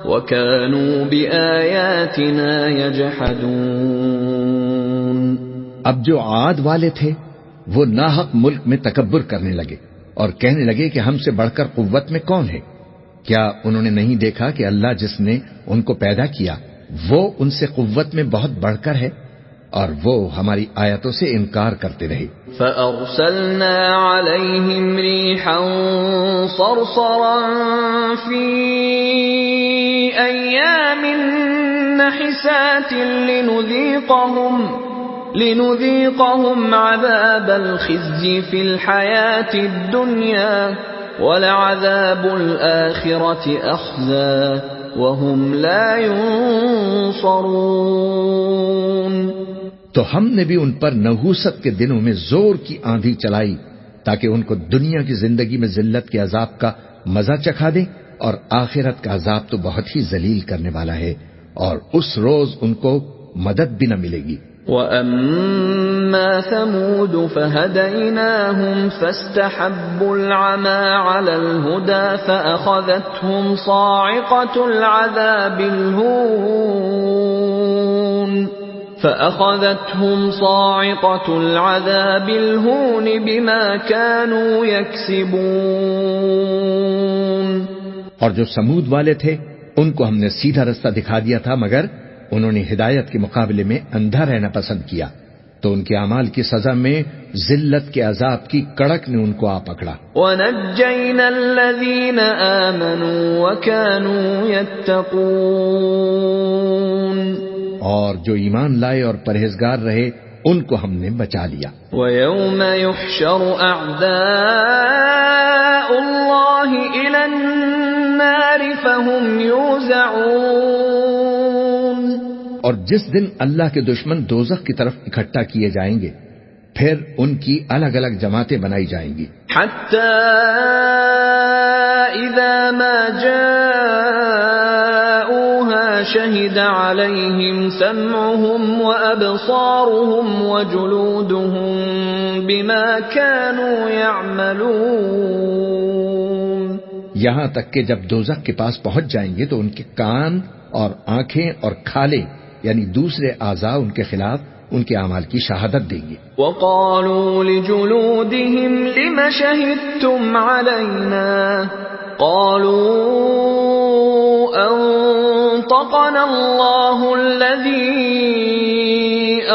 A: وَكَانُوا بِآيَاتِنَا يَجْحَدُونَ.
B: اب جو عاد والے تھے وہ ناحق ملک میں تکبر کرنے لگے اور کہنے لگے کہ ہم سے بڑھ کر قوت میں کون ہے. کیا انہوں نے نہیں دیکھا کہ اللہ جس نے ان کو پیدا کیا وہ ان سے قوت میں بہت بڑھ کر ہے، اور وہ ہماری آیتوں سے انکار کرتے رہے.
A: فَأَرْسَلْنَا عَلَيْهِمْ رِيحًا صَرْصَرًا فِي أَيَّامٍ نَحِسَاتٍ لنذيقهم عذاب الخزي في الحياة الدنيا ولعذاب الآخرة أخزى وهم لا ينصرون.
B: تو ہم نے بھی ان پر نحوست کے دنوں میں زور کی آندھی چلائی تاکہ ان کو دنیا کی زندگی میں ذلت کے عذاب کا مزہ چکھا دیں، اور آخرت کا عذاب تو بہت ہی ذلیل کرنے والا ہے، اور اس روز ان کو مدد بھی نہ ملے گی.
A: وَأَمَّا ثَمُودُ فَهَدَيْنَاهُمْ فَاسْتَحَبُّوا الْعَمَى عَلَى الْهُدَى فَأَخَذَتْهُمْ صَاعِقَةُ الْعَذَابِ الْهُونِ بِمَا كَانُوا يَكْسِبُونَ.
B: اور جو سمود والے تھے ان کو ہم نے سیدھا رستہ دکھا دیا تھا، مگر انہوں نے ہدایت کے مقابلے میں اندھا رہنا پسند کیا، تو ان کے اعمال کی سزا میں ذلت کے عذاب کی کڑک نے ان کو آ پکڑا.
A: وَنَجَّيْنَا الَّذِينَ آمَنُوا وَكَانُوا يَتَّقُونَ.
B: اور جو ایمان لائے اور پرہیزگار رہے ان کو ہم نے بچا لیا.
A: وَيَوْمَ يُحْشَرُ أَعْدَاءُ اللَّهِ إِلَى النَّارِ فَهُمْ يُوزَعُونَ.
B: اور جس دن اللہ کے دشمن دوزخ کی طرف اکٹھا کیے جائیں گے پھر ان کی الگ الگ جماعتیں بنائی جائیں گی.
A: حتى إذا ما جاءوها شهد عليهم سمعهم وأبصارهم وجلودهم بما كانوا يعملون.
B: یہاں تک کہ جب دوزخ کے پاس پہنچ جائیں گے تو ان کے کان اور آنکھیں اور کھالیں یعنی دوسرے اعضاء ان کے خلاف ان کے اعمال کی شہادت دیں گے.
A: وقالوا لجلودهم لم شهدتم علينا قالوا أنطقنا الله الذي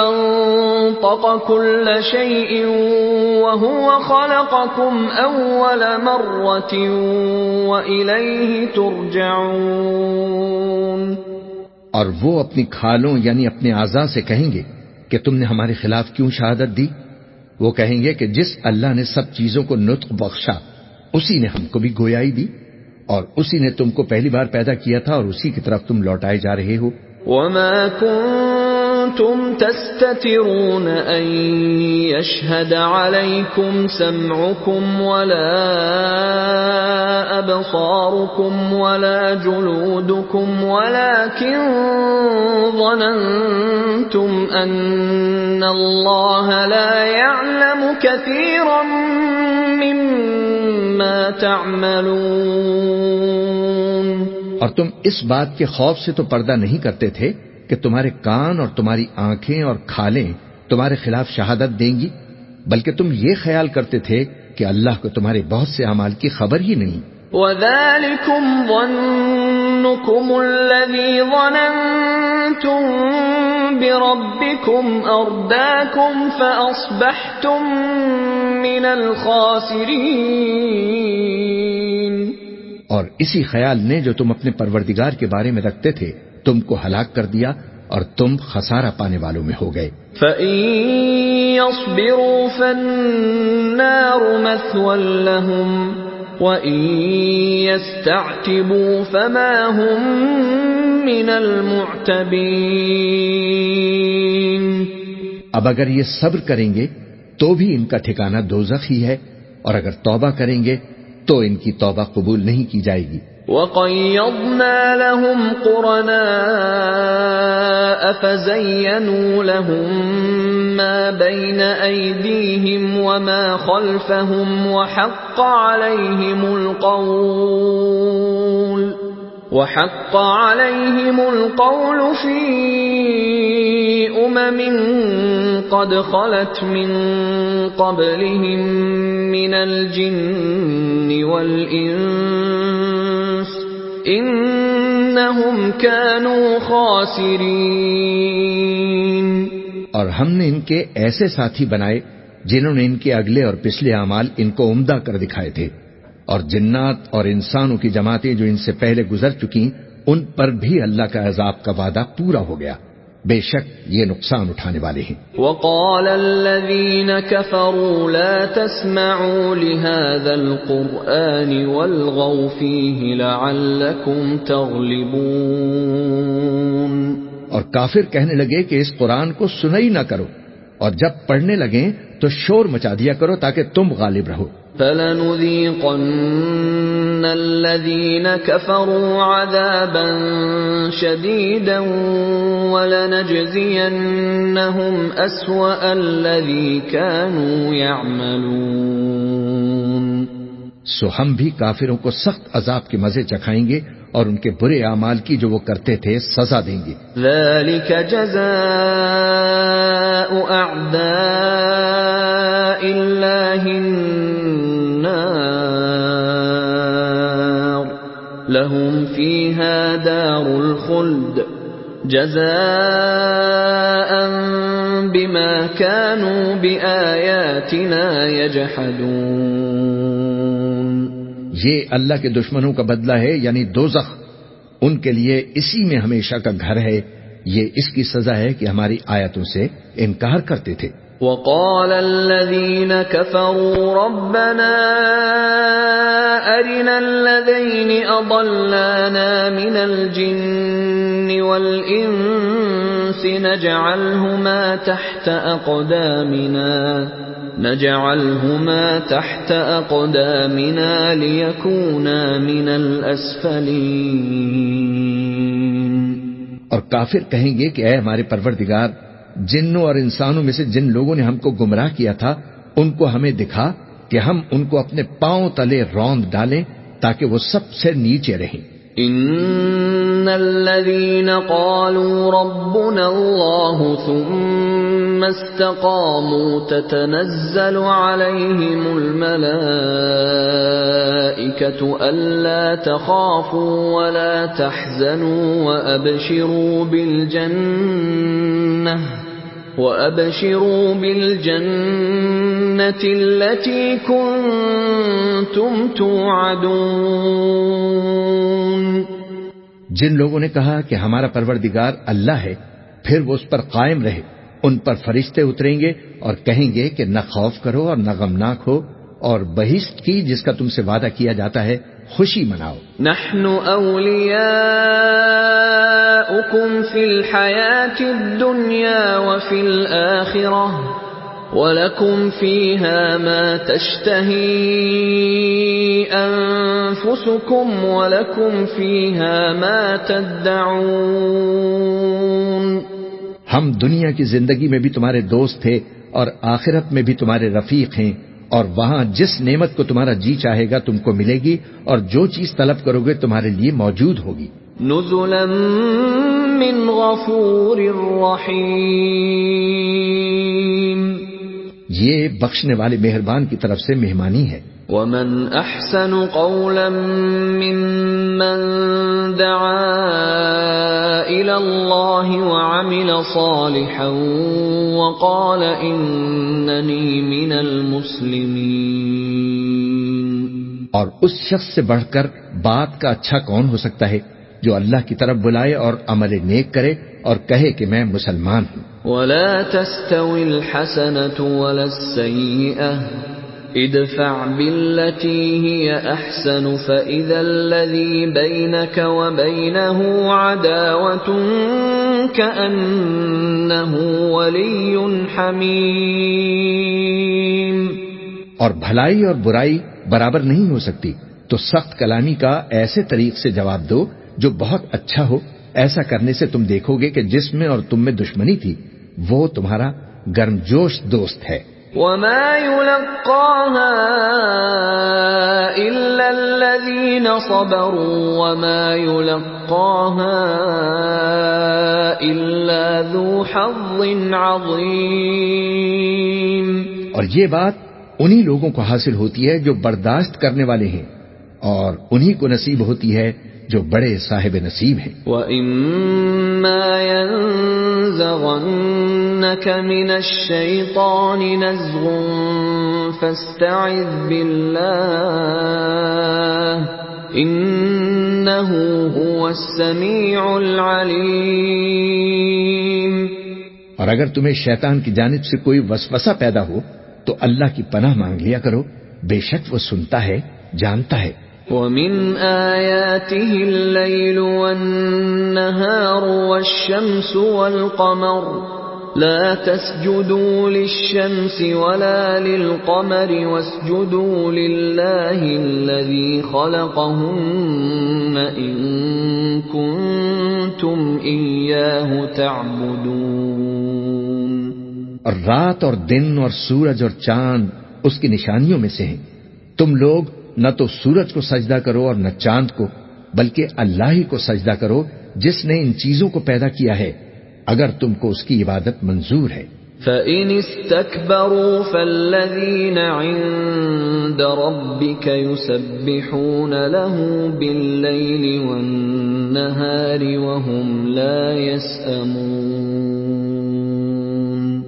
A: أنطق كل شيء وهو خلقكم أول مرة وإليه ترجعون.
B: اور وہ اپنی کھالوں یعنی اپنے اعضاء سے کہیں گے کہ تم نے ہمارے خلاف کیوں شہادت دی؟ وہ کہیں گے کہ جس اللہ نے سب چیزوں کو نطق بخشا اسی نے ہم کو بھی گویائی دی اور اسی نے تم کو پہلی بار پیدا کیا تھا اور اسی کی طرف تم لوٹائے جا رہے ہو.
A: وما كنتم تستترون أن يشهد عليكم سمعكم ولا أبصاركم ولا جلودكم ولكن ظننتم أن الله لا يعلم كثيرا مما تعملون.
B: اور تم اس بات کے خوف سے تو پردہ نہیں کرتے تھے کہ تمہارے کان اور تمہاری آنکھیں اور کھالیں تمہارے خلاف شہادت دیں گی، بلکہ تم یہ خیال کرتے تھے کہ اللہ کو تمہارے بہت سے اعمال کی خبر ہی نہیں.
A: وَذَلِكُمْ ظَنُّكُمُ الَّذِي ظَنَنْتُمْ بِرَبِّكُمْ أَرْدَاكُمْ فَأَصْبَحْتُمْ مِنَ الْخَاسِرِينَ.
B: اور اسی خیال نے جو تم اپنے پروردگار کے بارے میں رکھتے تھے تم کو ہلاک کر دیا اور تم خسارہ پانے والوں میں ہو گئے.
A: فَإِن يَصْبِرُوا فَالنَّارُ مَثْوًى لَهُمْ وَإِن يَسْتَعْتِبُوا فَمَا هُمْ مِنَ الْمُعْتَبِينَ.
B: اب اگر یہ صبر کریں گے تو بھی ان کا ٹھکانہ دوزخ ہی ہے اور اگر توبہ کریں گے تو ان کی توبہ قبول نہیں کی جائے گی.
A: وَقَيَّضْنَا لَهُمْ قُرَنَاءَ فَزَيَّنُوا لَهُم مَّا بَيْنَ أَيْدِيهِمْ وَمَا خَلْفَهُمْ وَحَقَّ عَلَيْهِمُ الْقَوْلُ فِي أُمَمٍ قَدْ خَلَتْ مِن قَبْلِهِم مِّنَ الْجِنِّ وَالْإِنسِ إِنَّهُمْ كَانُوا خَاسِرِينَ.
B: اور ہم نے ان کے ایسے ساتھی بنائے جنہوں نے ان کے اگلے اور پچھلے اعمال ان کو عمدہ کر دکھائے تھے، اور جنات اور انسانوں کی جماعتیں جو ان سے پہلے گزر چکی ان پر بھی اللہ کا عذاب کا وعدہ پورا ہو گیا. بے شک یہ نقصان اٹھانے والے ہیں.
A: وَقَالَ الَّذِينَ كَفَرُوا لَا تَسْمَعُوا لِهَذَا الْقُرْآنِ وَالْغَوْا فِيهِ لَعَلَّكُمْ تَغْلِبُونَ.
B: اور کافر کہنے لگے کہ اس قرآن کو سنا ہی نہ کرو اور جب پڑھنے لگیں تو شور مچا دیا کرو تاکہ تم غالب رہو.
A: فَلَنُذِيقَنَّ الَّذِينَ كَفَرُوا عَذَابًا شَدِيدًا وَلَنَجْزِيَنَّهُمْ أَسْوَأَ الَّذِي كَانُوا يَعْمَلُونَ.
B: سو ہم بھی کافروں کو سخت عذاب کے مزے چکھائیں گے اور ان کے برے اعمال کی جو وہ کرتے تھے سزا دیں گے.
A: ذَلِكَ جَزَاءُ أَعْدَاءِ اللَّهِ النَّارُ لَهُمْ فِيهَا دَارُ الْخُلْدِ جَزَاءً بِمَا كَانُوا بِآيَاتِنَا يَجْحَدُونَ.
B: یہ اللہ کے دشمنوں کا بدلہ ہے یعنی دوزخ، ان کے لیے اسی میں ہمیشہ کا گھر ہے یہ اس کی سزا ہے کہ ہماری آیتوں سے انکار کرتے تھے۔
A: وقال الذين كفروا ربنا أرنا الذين أضلانا من الجن والإنس نجعلهما تحت أقدامنا ليكونا من الأسفلين۔
B: اور کافر کہیں گے کہ اے ہمارے پروردگار، جنوں اور انسانوں میں سے جن لوگوں نے ہم کو گمراہ کیا تھا ان کو ہمیں دکھا کہ ہم ان کو اپنے پاؤں تلے روند ڈالیں تاکہ وہ سب سے نیچے رہیں۔
A: ان الذين قالوا ربنا الله ثم استقاموا تتنزل عليهم الملائكة ألا تخافوا ولا تحزنوا وأبشروا بالجنة التي كنتم توعدون۔
B: جن لوگوں نے کہا کہ ہمارا پروردگار اللہ ہے، پھر وہ اس پر قائم رہے، ان پر فرشتے اتریں گے اور کہیں گے کہ نہ خوف کرو اور نہ غمناک ہو، اور بہشت کی جس کا تم سے وعدہ کیا جاتا ہے خوشی مناؤ۔
A: نحن اولیاؤکم فی الحیاة الدنیا وفی الآخرہ وَلَكُمْ فِيهَا مَا تَشْتَهِي أَنفُسُكُمْ وَلَكُمْ فِيهَا مَا تَدَّعُونَ۔
B: ہم دنیا کی زندگی میں بھی تمہارے دوست تھے اور آخرت میں بھی تمہارے رفیق ہیں، اور وہاں جس نعمت کو تمہارا جی چاہے گا تم کو ملے گی، اور جو چیز طلب کرو گے تمہارے لیے موجود ہوگی۔
A: نُزُلًا مِّن غَفُورٍ رَّحِيمٍ،
B: یہ بخشنے والے مہربان کی طرف سے مہمانی ہے۔
A: وَمَنْ أَحْسَنُ قَوْلًا مِّمَّن دَعَا إِلَى اللَّهِ وَعَمِلَ صَالِحًا وَقَالَ إِنَّنِي مِنَ الْمُسْلِمِينَ۔
B: اور اس شخص سے بڑھ کر بات کا اچھا کون ہو سکتا ہے جو اللہ کی طرف بلائے اور عمل نیک کرے اور کہے کہ میں مسلمان ہوں۔
A: وَلَا تَسْتَوِي الْحَسَنَةُ وَلَا السَّيِّئَةُ ادْفَعْ بِالَّتِي هِيَ أَحْسَنُ فَإِذَا الَّذِي بَيْنَكَ وَبَيْنَهُ عَدَاوَةٌ كَأَنَّهُ وَلِيٌّ حَمِيمٌ۔
B: اور بھلائی اور برائی برابر نہیں ہو سکتی، تو سخت کلامی کا ایسے طریق سے جواب دو جو بہت اچھا ہو۔ ایسا کرنے سے تم دیکھو گے کہ جس میں اور تم میں دشمنی تھی وہ تمہارا گرمجوش دوست ہے۔
A: وَمَا يُلَقَّاهَا إِلَّا الَّذِينَ صَبَرُوا وَمَا يُلَقَّاهَا إِلَّا ذُو حَظٍّ عَظِيمٍ۔
B: اور یہ بات انہی لوگوں کو حاصل ہوتی ہے جو برداشت کرنے والے ہیں، اور انہی کو نصیب ہوتی ہے جو بڑے صاحب نصیب ہیں۔
A: وَإِمَّا يَنزَغَنَّكَ مِنَ الشَّيْطَانِ نَزْغٌ فَاسْتَعِذْ بِاللَّهِ إِنَّهُ هُوَ السَّمِيعُ الْعَلِيمُ۔
B: اور اگر تمہیں شیطان کی جانب سے کوئی وسوسہ پیدا ہو تو اللہ کی پناہ مانگ لیا کرو، بے شک وہ سنتا ہے، جانتا ہے۔
A: وَمِنْ آيَاتِهِ اللَّيْلُ وَالنَّهَارُ وَالشَّمْسُ وَالْقَمَرُ لَا تَسْجُدُوا لِلشَّمْسِ وَلَا لِلْقَمَرِ وَاسْجُدُوا لِلَّهِ الَّذِي خَلَقَهُنَّ إِن كُنتُمْ إِيَّاهُ تَعْبُدُونَ۔
B: اور رات اور دن اور سورج اور چاند اس کی نشانیوں میں سے ہیں، تم لوگ نہ تو سورج کو سجدہ کرو اور نہ چاند کو، بلکہ اللہ ہی کو سجدہ کرو جس نے ان چیزوں کو پیدا کیا ہے، اگر تم کو اس کی عبادت منظور ہے۔
A: فَإِنِ اسْتَكْبَرُوا فَالَّذِينَ عِندَ رَبِّكَ يُسَبِّحُونَ لَهُ بِاللَّيْلِ وَالنَّهَارِ وَهُمْ لَا يَسْأَمُونَ۔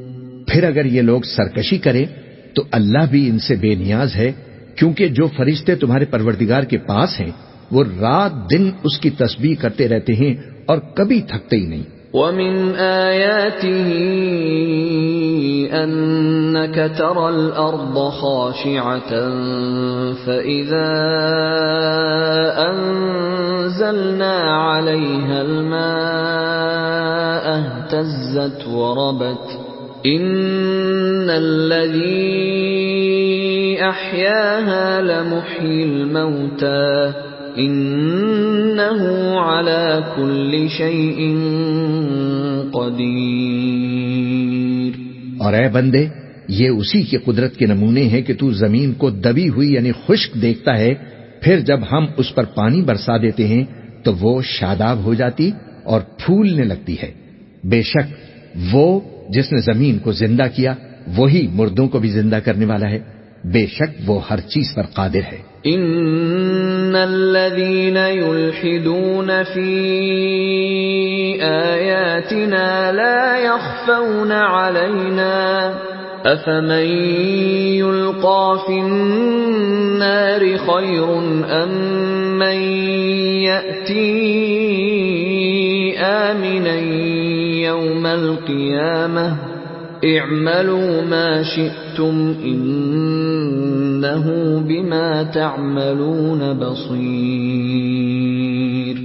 B: پھر اگر یہ لوگ سرکشی کریں تو اللہ بھی ان سے بے نیاز ہے، کیونکہ جو فرشتے تمہارے پروردگار کے پاس ہیں وہ رات دن اس کی تسبیح کرتے رہتے ہیں اور کبھی تھکتے ہی نہیں۔
A: وَمِنْ آيَاتِهِ أَنَّكَ تَرَى الْأَرْضَ خَاشِعَةً فَإِذَا أَنزَلْنَا عَلَيْهَا الْمَاءَ اهْتَزَّتْ وَرَبَتْ إِنَّ الَّذِي أَحْيَاهَا لَمُحْيِي الْمَوْتَى إِنَّهُ عَلَى كُلِّ شَيْءٍ قدیر۔
B: اور اے بندے، یہ اسی کی قدرت کے نمونے ہیں کہ تو زمین کو دبی ہوئی یعنی خشک دیکھتا ہے، پھر جب ہم اس پر پانی برسا دیتے ہیں تو وہ شاداب ہو جاتی اور پھولنے لگتی ہے۔ بے شک وہ جس نے زمین کو زندہ کیا وہی مردوں کو بھی زندہ کرنے والا ہے، بے شک وہ ہر چیز پر قادر ہے۔
A: ان الذين يلحدون في آياتنا لا يخفون علينا افمن يلقى في النار خير ام من يأتي آمنا يوم القيامة اعملوا ما شئتم انه بما تعملون بصیر۔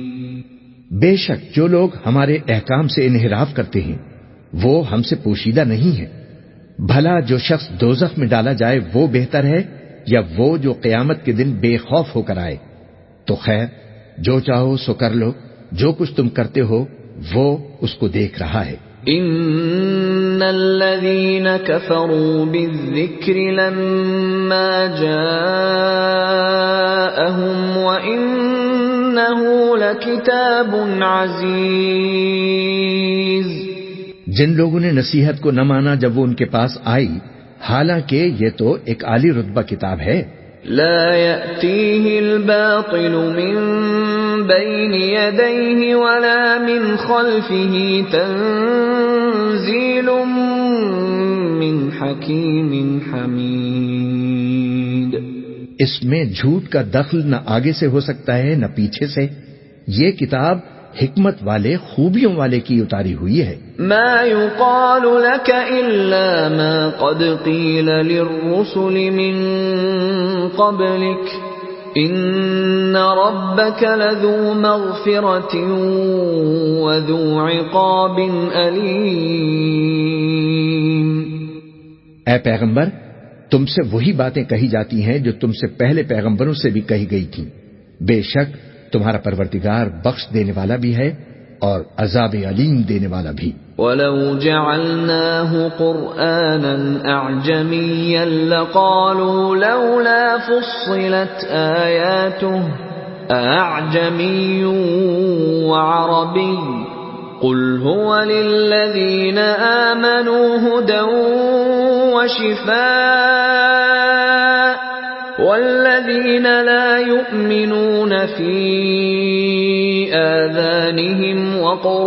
B: بے شک جو لوگ ہمارے احکام سے انحراف کرتے ہیں وہ ہم سے پوشیدہ نہیں ہے۔ بھلا جو شخص دوزخ میں ڈالا جائے وہ بہتر ہے یا وہ جو قیامت کے دن بے خوف ہو کر آئے؟ تو خیر جو چاہو سو کر لو، جو کچھ تم کرتے ہو وہ اس کو دیکھ رہا ہے۔
A: ان الذين كفروا بالذكر لما جاءهم وانه لكتاب عزيز،
B: جن لوگوں نے نصیحت کو نہ مانا جب وہ ان کے پاس آئی، حالانکہ یہ تو ایک عالی رتبہ کتاب ہے۔
A: لا يأتيه الباطل من بين يديه ولا من خلفه تنزيل من حكيم حميد۔
B: اس میں جھوٹ کا دخل نہ آگے سے ہو سکتا ہے نہ پیچھے سے، یہ کتاب حکمت والے خوبیوں والے کی اتاری ہوئی ہے۔
A: ما يقال لك الا ما قد قيل للرسل من قبلك ان ربك لذو مغفرة وذو عقاب علیم۔
B: اے پیغمبر، تم سے وہی باتیں کہی جاتی ہیں جو تم سے پہلے پیغمبروں سے بھی کہی گئی تھیں، بے شک تمہارا پروردگار بخش دینے والا بھی ہے اور عذاب علیم دینے والا بھی۔
A: وَلَوْ جَعَلْنَاهُ قُرْآنًا أَعْجَمِيًّا لَقَالُوا لَوْلَا فُصِّلَتْ آيَاتُهُ أَأَعْجَمِيٌّ وَعَرَبِيٌّ قُلْ هُوَ لِلَّذِينَ آمَنُوا هُدًى وَشِفَاءٌ وَالَّذِينَ لَا يُؤْمِنُونَ فِي آذَانِهِمْ وَقْرٌ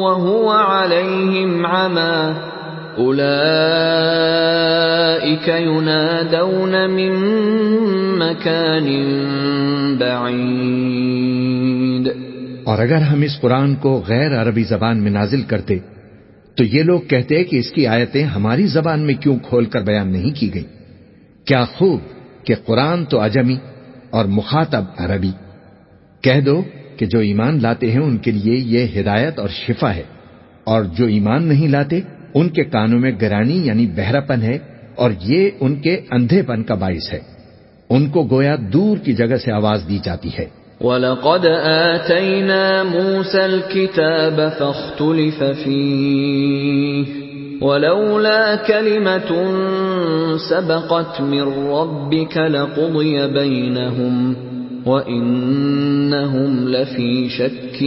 A: وَهُوَ عَلَيْهِمْ عَمًى أُولَئِكَ يُنَادَوْنَ مِن مَّكَانٍ بَعِيدٍ۔
B: اور اگر ہم اس قرآن کو غیر عربی زبان میں نازل کرتے تو یہ لوگ کہتے کہ اس کی آیتیں ہماری زبان میں کیوں کھول کر بیان نہیں کی گئی؟ کیا خوب کہ قرآن تو عجمی اور مخاطب عربی۔ کہہ دو کہ جو ایمان لاتے ہیں ان کے لیے یہ ہدایت اور شفا ہے، اور جو ایمان نہیں لاتے ان کے کانوں میں گرانی یعنی بہراپن ہے، اور یہ ان کے اندھے پن کا باعث ہے۔ ان کو گویا دور کی جگہ سے آواز دی جاتی ہے۔
A: وَلَقَدْ آتَيْنَا مُوسَى الْكِتَابَ فَاخْتُلِفَ فِيهِ وَلَوْلَا كَلِمَةٌ سَبَقَتْ مِنْ رَبِّكَ لَقُضِيَ بَيْنَهُمْ وَإِنَّهُمْ لَفِي شَكٍّ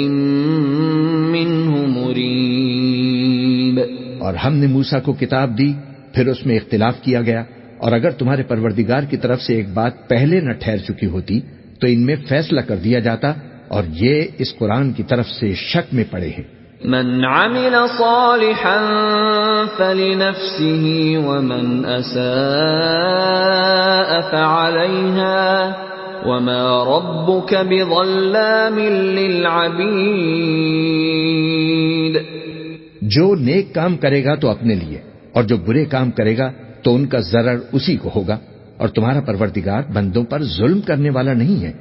A: مِّنْهُ مُرِيبٍ۔
B: اور ہم نے موسیٰ کو کتاب دی، پھر اس میں اختلاف کیا گیا، اور اگر تمہارے پروردگار کی طرف سے ایک بات پہلے نہ ٹھہر چکی ہوتی تو ان میں فیصلہ کر دیا جاتا، اور یہ اس قرآن کی طرف سے شک میں پڑے ہیں۔
A: من عمل صالحا فلنفسه ومن اساء فعليها وما ربك بظلام للعبيد۔
B: جو نیک کام کرے گا تو اپنے لیے، اور جو برے کام کرے گا تو ان کا ضرر اسی کو ہوگا، اور تمہارا پروردگار بندوں پر ظلم کرنے والا نہیں ہے۔